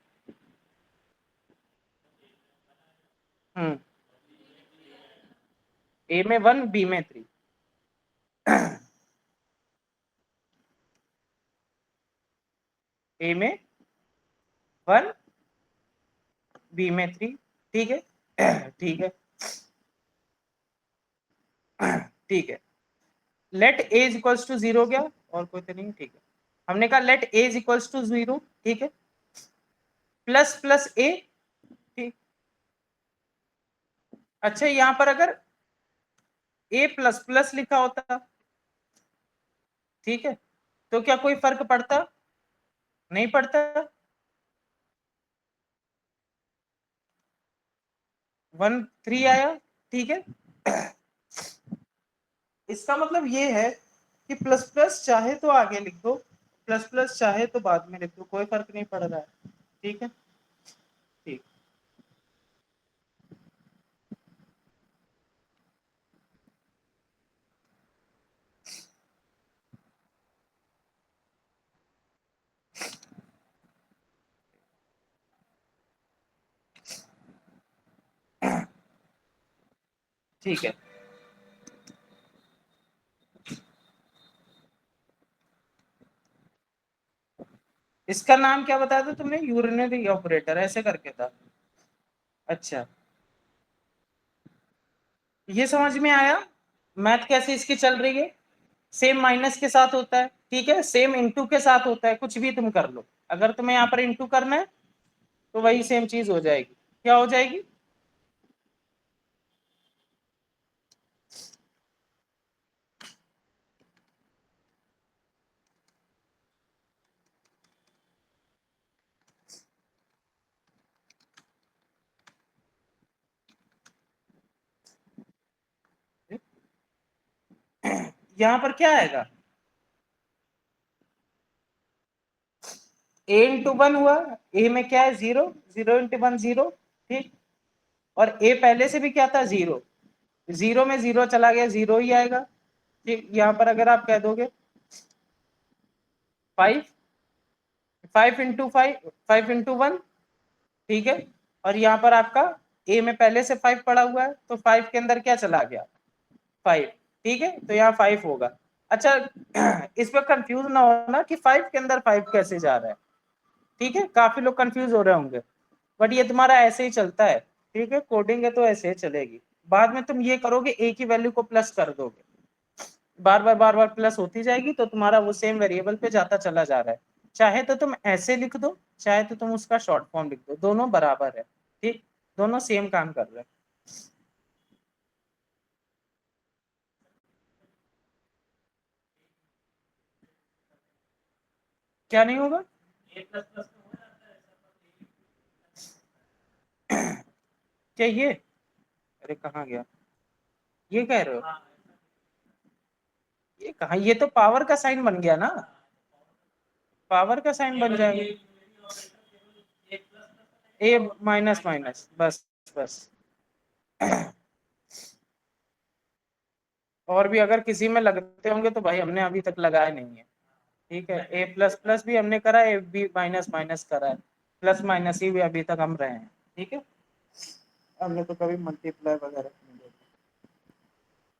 ए में 1, बी में 3, ए में 1, बी में 3, ठीक है, ठीक है, ठीक है, let a is equals to 0 गया, और कोई तो नहीं, ठीक है, हमने कहा let a is equals to 0, ठीक है, प्लस प्लस ए, ठीक, अच्छा, यहाँ पर अगर a++ लिखा होता, ठीक है, तो क्या कोई फर्क पड़ता, नहीं पड़ता, 1 3 आया, ठीक है, इसका मतलब ये है कि प्लस प्लस चाहे तो आगे लिख दो, प्लस प्लस चाहे तो बाद में लिख दो, कोई फर्क नहीं पड़ रहा है, ठीक है, ठीक, ठीक है, इसका नाम क्या बताया था तुमने? यूरिनरी ऑपरेटर ऐसे करके था। अच्छा, ये समझ में आया मैथ कैसे इसकी चल रही है। सेम माइनस के साथ होता है, ठीक है, सेम इनटू के साथ होता है, कुछ भी तुम कर लो। अगर तुम्हें यहाँ पर इनटू करना है तो वही सेम चीज हो जाएगी। क्या हो जाएगी? यहाँ पर क्या आएगा? ए इंटू वन हुआ। ए में क्या है? Zero. Zero into one zero. ठीक। और ए पहले से भी क्या था? जीरो। जीरो में जीरो चला गया, जीरो ही आएगा। ठीक, यहाँ पर अगर आप कह दोगे five, five into five, five into one, ठीक है। और यहाँ पर आपका ए में पहले से फाइव पड़ा हुआ है, तो फाइव के अंदर क्या चला गया? फाइव। ठीक है, तो यहाँ फाइव होगा। अच्छा, इस पर कंफ्यूज ना होना कि फाइव के अंदर फाइव कैसे जा रहा है। ठीक है, काफी लोग कंफ्यूज हो रहे होंगे, बट ये तुम्हारा ऐसे ही चलता है। ठीक है, कोडिंग है तो ऐसे ही चलेगी। बाद में तुम ये करोगे, ए की वैल्यू को प्लस कर दोगे, बार बार प्लस होती जाएगी, तो तुम्हारा वो सेम वेरिएबल पे जाता चला जा रहा है। चाहे तो तुम ऐसे लिख दो, चाहे तो तुम उसका शॉर्ट फॉर्म लिख दो, दोनों बराबर है। ठीक, दोनों सेम काम कर रहे हैं। क्या नहीं होगा? क्या ये? अरे कहाँ गया? ये कह रहे हो? ये कहाँ, ये तो पावर का साइन बन गया ना। पावर का साइन बन जाएगा। ए माइनस माइनस, बस बस। और भी अगर किसी में लगते होंगे तो भाई हमने अभी तक लगाए नहीं है। ठीक है, ए प्लस प्लस भी हमने करा है, ए बी माइनस माइनस करा है, प्लस माइनस ही भी अभी तक हम रहे हैं। ठीक है, हमने तो कभी मल्टीप्लाई वगैरह नहीं देखा।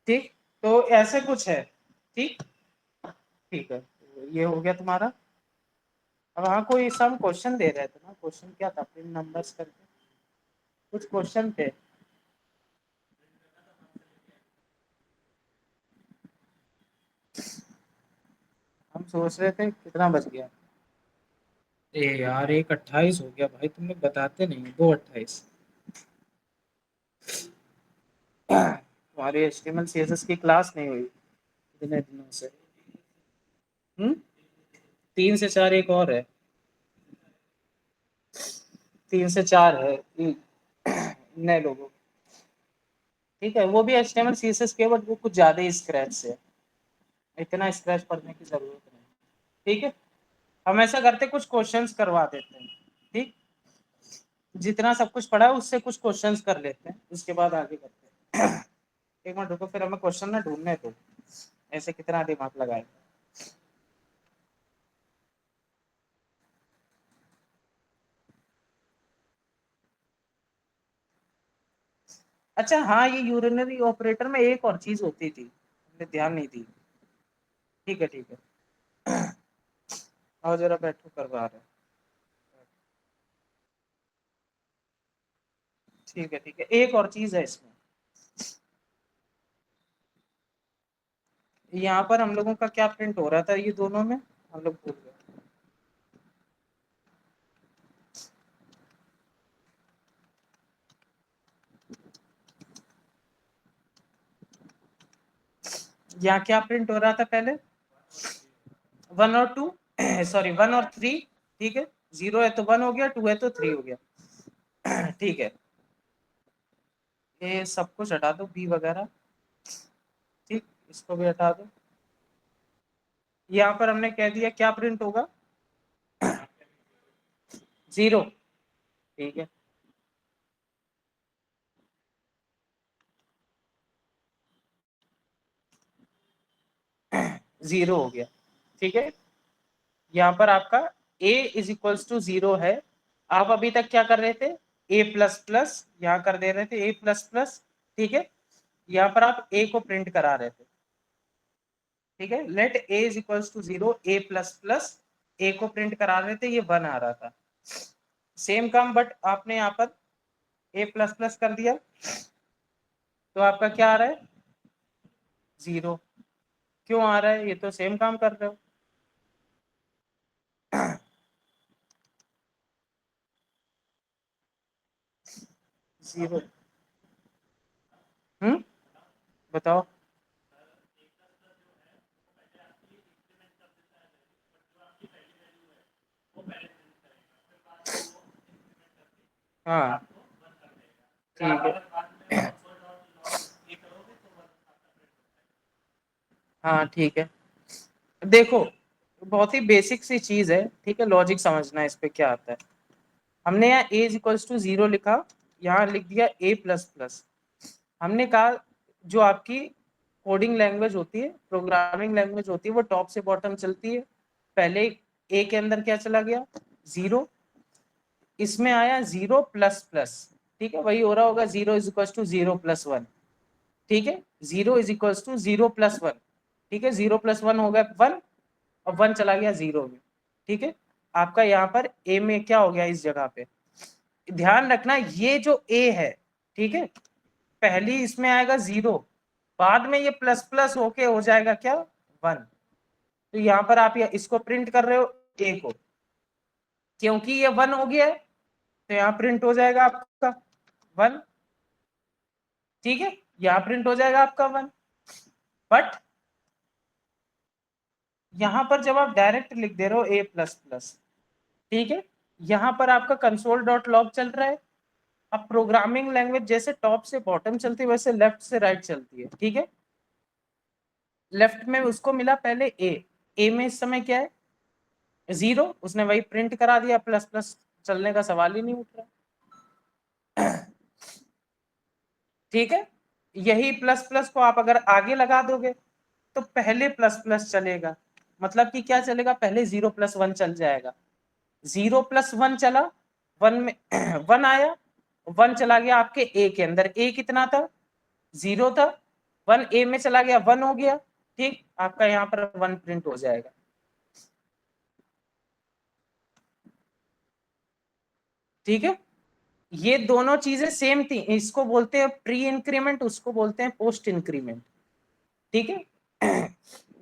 ठीक, तो ऐसे कुछ है। ठीक। ठीक है, तो ये हो गया तुम्हारा। अब हाँ, कोई सम क्वेश्चन दे रहे थे ना, क्वेश्चन क्या था? प्रिंट नंबर्स करके कुछ क्वेश्चन थे। हम सोच रहे थे कितना बच गया। ए यार, 1:28 हो गया भाई, तुम लोग बताते नहीं, 2:28। तुम्हारी HTML CSS की क्लास नहीं हुई इतने दिनों से। 3 से 4 एक और है। 3 से 4 है नए लोगों। ठीक है, वो भी HTML CSS के, बट वो कुछ ज्यादा ही स्क्रैच से। इतना स्क्रैच पढ़ने की जरूरत नहीं। ठीक है, हम ऐसा करते, कुछ क्वेश्चंस करवा देते हैं। ठीक, जितना सब कुछ पढ़ा है उससे कुछ क्वेश्चंस कर लेते हैं, उसके बाद आगे करते हैं। एक मिनट रुको, फिर हमें क्वेश्चन ना ढूंढने दो, ऐसे कितना दिमाग लगाए। अच्छा हाँ, ये यूरिनरी ऑपरेटर में एक और चीज होती थी, हमने ध्यान नहीं दी। ठीक है, ठीक है। और जरा बैठो, करवा रहे हैं। ठीक है, ठीक है, एक और चीज है इसमें। यहाँ पर हम लोगों का क्या प्रिंट हो रहा था ये दोनों में, हम लोग भूल गए। यहाँ क्या प्रिंट हो रहा था पहले? 1 और 2, सॉरी 1 और 3। ठीक है, 0 है तो 1 हो गया, 2 है तो 3 हो गया। ठीक है, ये सब कुछ हटा दो, बी वगैरह। ठीक, इसको भी हटा दो। यहाँ पर हमने कह दिया क्या प्रिंट होगा? 0। ठीक है, 0 हो गया। ठीक है, यहाँ पर आपका a इज इक्वल्स टू 0 है। आप अभी तक क्या कर रहे थे? a प्लस प्लस यहाँ कर दे रहे थे, a प्लस प्लस। ठीक है, यहाँ पर आप a को प्रिंट करा रहे थे। ठीक है, let a is equals to 0, a plus plus. A को प्रिंट करा रहे थे, ये 1 आ रहा था। सेम काम, बट आपने यहाँ पर ए प्लस प्लस कर दिया, तो आपका क्या आ रहा है? 0। क्यों आ रहा है? ये तो सेम काम कर रहे हो। 0। बताओ। हाँ ठीक है। हाँ ठीक है। देखो, बहुत ही बेसिक सी चीज है, ठीक है, लॉजिक समझना है इस पे क्या आता है। हमने यहाँ ए इज इक्वल्स टू 0 लिखा, यहाँ लिख दिया ए प्लस प्लस। हमने कहा जो आपकी कोडिंग लैंग्वेज होती है, प्रोग्रामिंग लैंग्वेज होती है, वो टॉप से बॉटम चलती है। पहले ए के अंदर क्या चला गया? 0। इसमें आया 0 प्लस प्लस, ठीक है, वही हो रहा होगा 0 इज इक्वल्स टू 0 प्लस 1, ठीक है। 0 इज इक्वल्स टू 0 प्लस 1, ठीक है, 0 प्लस 1 हो गया 1, और 1 चला गया 0 में, ठीक है। आपका यहाँ पर ए में क्या हो गया? इस जगह पे ध्यान रखना, ये जो ए है, ठीक है, पहली इसमें आएगा 0, बाद में ये प्लस प्लस होके हो जाएगा क्या? 1। तो यहाँ पर आप इसको प्रिंट कर रहे हो ए को, क्योंकि ये 1 हो गया है, तो यहाँ प्रिंट हो जाएगा आपका 1, ठीक है, यहाँ प्रिंट हो जाएगा आपका 1। बट यहाँ पर जब आप डायरेक्ट लिख दे रहे हो ए प्लस प्लस, ठीक है, यहाँ पर आपका कंसोल डॉट लॉग चल रहा है। अब प्रोग्रामिंग लैंग्वेज जैसे टॉप से बॉटम चलती है, वैसे लेफ्ट से राइट चलती है, ठीक है। लेफ्ट में उसको मिला पहले ए में इस समय क्या है? 0। उसने वही प्रिंट करा दिया, प्लस प्लस चलने का सवाल ही नहीं उठ रहा। ठीक है, यही प्लस प्लस को आप अगर आगे लगा दोगे तो पहले प्लस प्लस चलेगा, मतलब कि क्या चलेगा? पहले 0 प्लस 1 चल जाएगा। 0 प्लस 1 चला, 1 में 1 आया, 1 चला गया आपके ए के अंदर। ए कितना था? 0 था। 1 ए में चला गया, 1 हो गया, ठीक, आपका यहाँ पर 1 प्रिंट हो जाएगा। ठीक है, ये दोनों चीजें सेम थी, इसको बोलते हैं प्री इंक्रीमेंट, उसको बोलते हैं पोस्ट इंक्रीमेंट, ठीक है।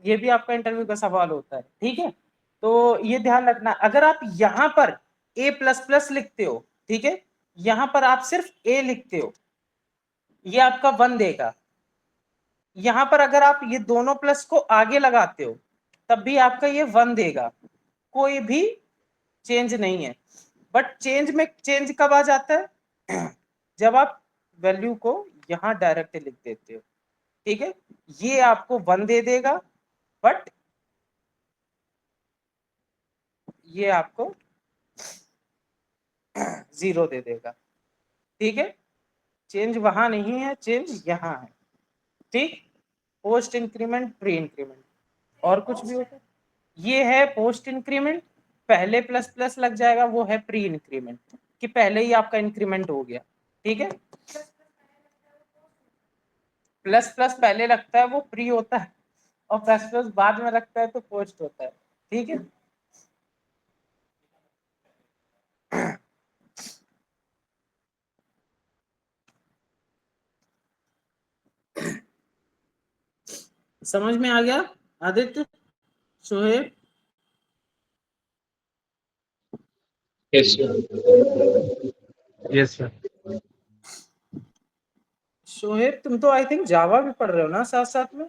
ये भी आपका इंटरव्यू का सवाल होता है, ठीक है। तो ये ध्यान रखना, अगर आप यहां पर ए प्लस प्लस लिखते हो, ठीक है, यहां पर आप सिर्फ ए लिखते हो, ये आपका 1 देगा। यहां पर अगर आप ये दोनों प्लस को आगे लगाते हो, तब भी आपका ये 1 देगा, कोई भी चेंज नहीं है। बट चेंज में चेंज कब आ जाता है? जब आप वैल्यू को यहां डायरेक्ट लिख देते हो, ठीक है, ये आपको 1 दे देगा, बट ये आपको 0 दे देगा, ठीक है। चेंज वहां नहीं है, चेंज यहाँ है, ठीक। पोस्ट इंक्रीमेंट, प्री इंक्रीमेंट, और कुछ भी होता है? ये है पोस्ट इंक्रीमेंट, पहले प्लस प्लस लग जाएगा, वो है प्री इंक्रीमेंट, कि पहले ही आपका इंक्रीमेंट हो गया, ठीक है। प्लस प्लस पहले लगता है वो प्री होता है, और प्लस प्लस बाद में लगता है तो पोस्ट होता है, ठीक है। समझ में आ गया Aditya, Shoaib? Yes yes sir. Shoaib, तुम तो आई थिंक जावा भी पढ़ रहे हो ना साथ साथ में?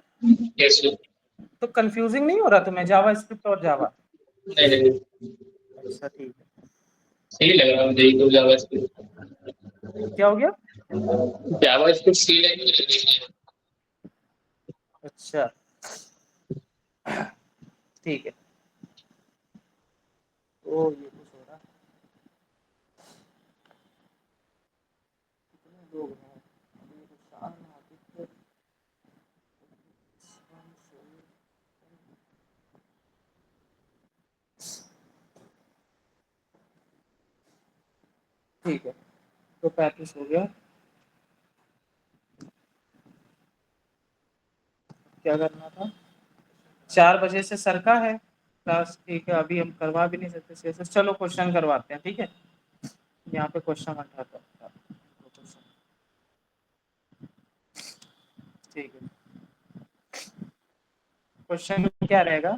Yes sir. तो कंफ्यूजिंग नहीं हो रहा तुम्हें जावा स्क्रिप्ट और जावा? नहीं नहीं, अच्छा ठीक है। सही लग रहा है मुझे तो जावास्क्रिप्ट। क्या हो गया? जावास्क्रिप्ट सही लग रही है। अच्छा ठीक है। ओ ये कुछ हो रहा है। कितने लोग हैं अभी? विशाल, आदित्य, शिवम, शोएब। ठीक है, तो 35 हो गया। क्या करना था? 4 बजे से सर का है, क्लास ठीक है, अभी हम करवा भी नहीं सकते CSS। चलो क्वेश्चन करवाते हैं, ठीक है। यहाँ पे क्वेश्चन हटाता हूँ। ठीक है, क्वेश्चन क्या रहेगा?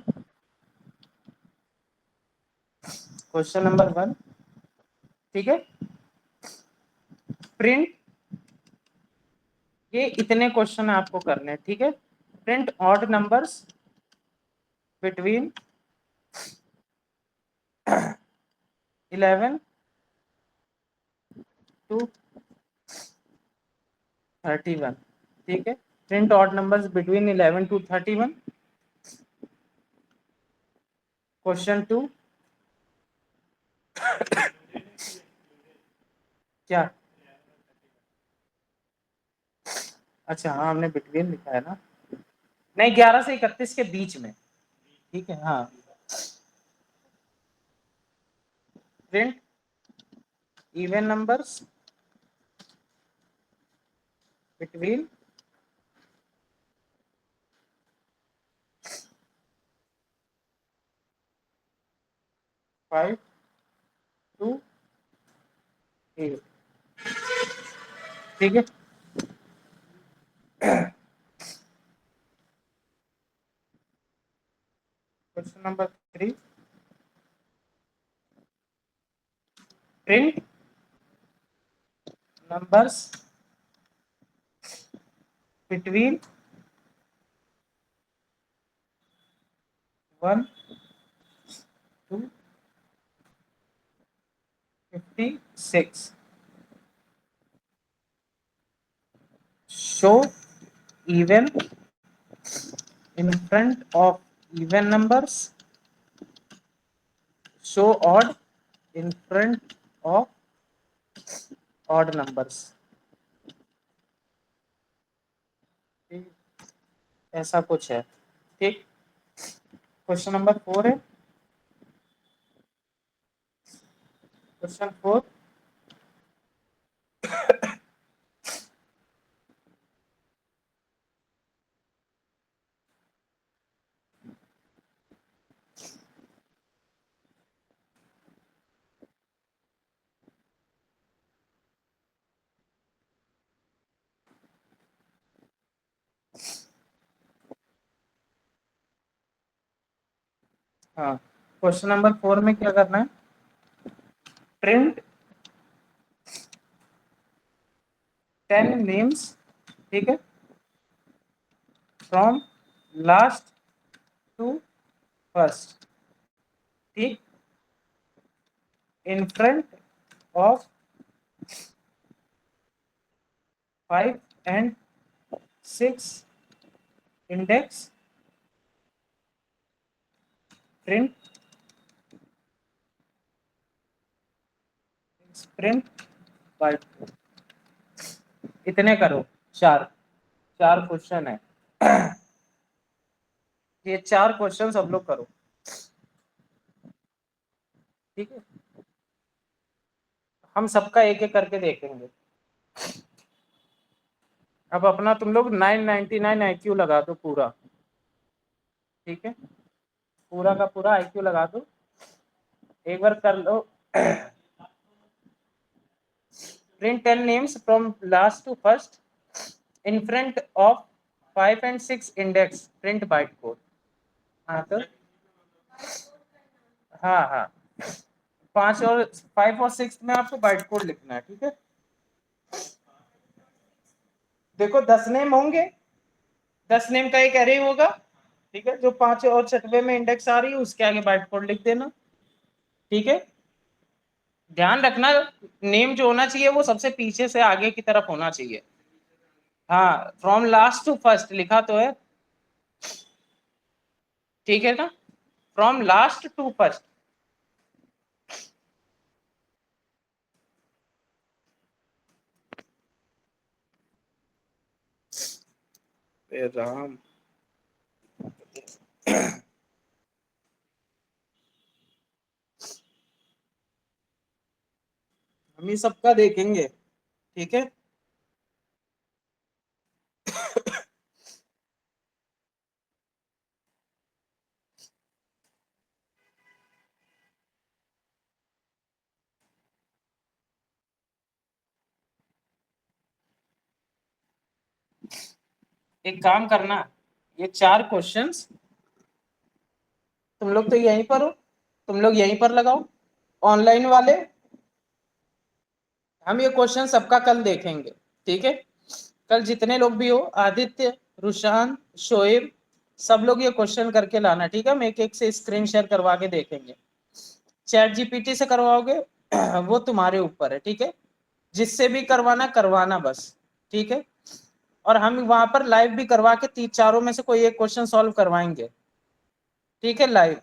क्वेश्चन नंबर 1, ठीक है। प्रिंट, ये इतने क्वेश्चन आपको करने हैं, ठीक है। Print odd numbers between 11 to 31, ठीक है। Print odd numbers between 11 to 31। Question 2, क्या? अच्छा हाँ, हमने बिटवीन लिखा है ना। नहीं, 11 से 31 के बीच में, ठीक है। हाँ, print even numbers between 5 to 8, ठीक है। Question number 3, print numbers between 1 to 56, show even in front of even numbers, show odd in front of odd numbers, ठीक? ऐसा कुछ है, ठीक। क्वेश्चन नंबर 4 है। क्वेश्चन 4, हाँ। क्वेश्चन नंबर 4 में क्या करना है? प्रिंट 10 नेम्स, ठीक है, फ्रॉम लास्ट टू फर्स्ट, ठीक, in front of 5 and 6 index, print print by. इतने करो, चार चार क्वेश्चन है। ये 4 क्वेश्चन सब लोग करो, ठीक है। हम सबका एक एक करके देखेंगे। अब अपना तुम लोग 999 IQ लगा दो पूरा, ठीक है। पूरा का पूरा IQ लगा दो, एक बार कर लो। Print 10 names from last to first in front of 5 and 6 index, print byte code. हाँ तो हाँ हाँ, 5 और 5 और 6 में आपको बाइट कोड लिखना है, ठीक है। देखो 10 नेम होंगे, 10 नेम का एक एरे होगा, ठीक है। जो 5 और 6वें में इंडेक्स आ रही है उसके आगे बाइट कोड लिख देना, ठीक है। ध्यान रखना, नेम जो होना चाहिए वो सबसे पीछे से आगे की तरफ होना चाहिए। हाँ, फ्रॉम लास्ट टू फर्स्ट लिखा तो है, ठीक है ना, from last to first. Ram, हम ही सबका देखेंगे, ठीक है। एक काम करना, ये 4 क्वेश्चंस तुम लोग तो यहीं पर हो, तुम लोग यहीं पर लगाओ ऑनलाइन वाले। हम ये क्वेश्चन सबका कल देखेंगे, ठीक है। कल जितने लोग भी हो, आदित्य, रुशान, शोएब, सब लोग ये क्वेश्चन करके लाना, ठीक है। हम एक एक से स्क्रीन शेयर करवा के देखेंगे। चैट जीपीटी से करवाओगे वो तुम्हारे ऊपर है, ठीक है। जिससे भी करवाना करवाना बस, ठीक है। और हम वहां पर लाइव भी करवा के तीन चारों में से कोई एक क्वेश्चन सॉल्व करवाएंगे, ठीक है, लाइव।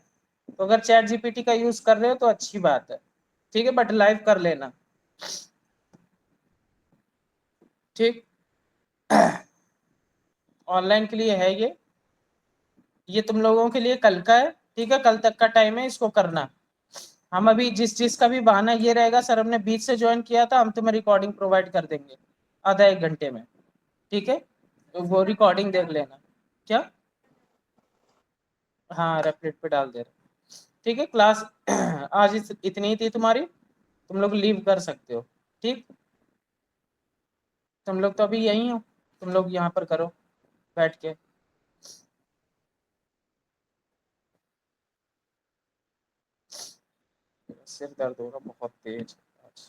तो अगर चैट जीपीटी का यूज कर रहे हो तो अच्छी बात है, ठीक है, बट लाइव कर लेना, ठीक। ऑनलाइन के लिए है ये तुम लोगों के लिए कल का है, ठीक है। कल तक का टाइम है इसको करना। हम अभी जिस चीज का भी बहाना ये रहेगा, सर हमने बीच से ज्वाइन किया था, हम तुम्हें रिकॉर्डिंग प्रोवाइड कर देंगे आधा एक घंटे में, ठीक है। तो वो रिकॉर्डिंग देख लेना। क्या? हाँ, रेपलेट पे डाल दे रहे, ठीक है। क्लास आज इतनी ही थी तुम्हारी, तुम लोग लीव कर सकते हो, ठीक। तुम लोग तो अभी यहीं हो, तुम लोग यहाँ पर करो बैठ के। सिर दर्द हो रहा बहुत तेज आज।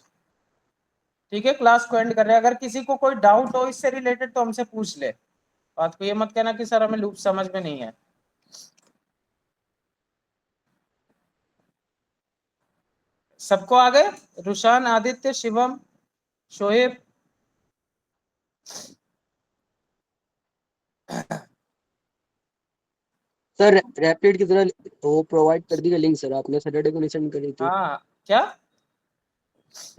ठीक है, क्लास को एंड कर रहे हैं। अगर किसी को कोई डाउट हो इससे रिलेटेड तो हमसे पूछ ले। बात को ये मत कहना कि सर हमें लूप समझ में नहीं है। सबको आ गए? रुशान, आदित्य, शिवम, शोएब। सर रैपिड की तरह वो प्रोवाइड कर दी लिंक सर, आपने सैटरडे को नहीं सेंड करी थी। हाँ, क्या?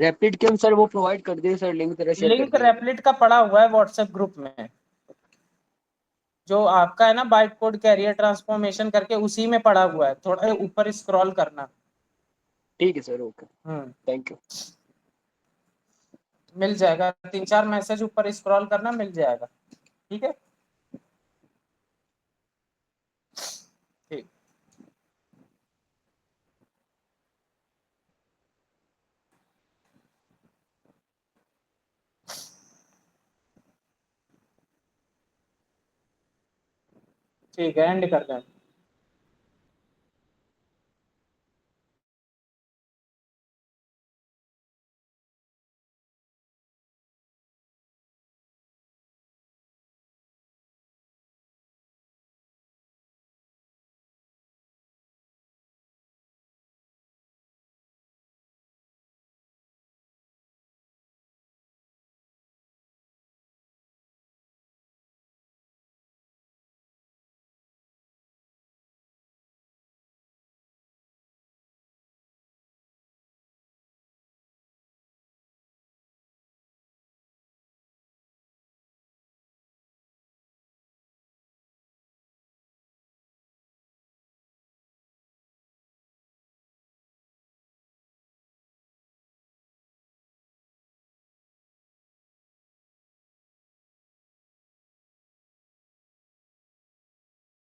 रैपिड के हम सर वो प्रोवाइड कर दिए सर, लिंक तरह शेयर कर लिंक दिए। रेपलिट का पड़ा हुआ है व्हाट्सएप ग्रुप में, जो आपका है ना बाइट कोड कैरियर ट्रांसफॉर्मेशन करके, उसी में पड़ा हुआ है, थोड़ा ऊपर स्क्रॉल करना। ठीक है sir, okay, hmm, thank you. मिल जाएगा, 3-4 मैसेज ऊपर स्क्रॉल करना, मिल जाएगा, ठीक है। ठीक। ठीक है, एंड करते हैं।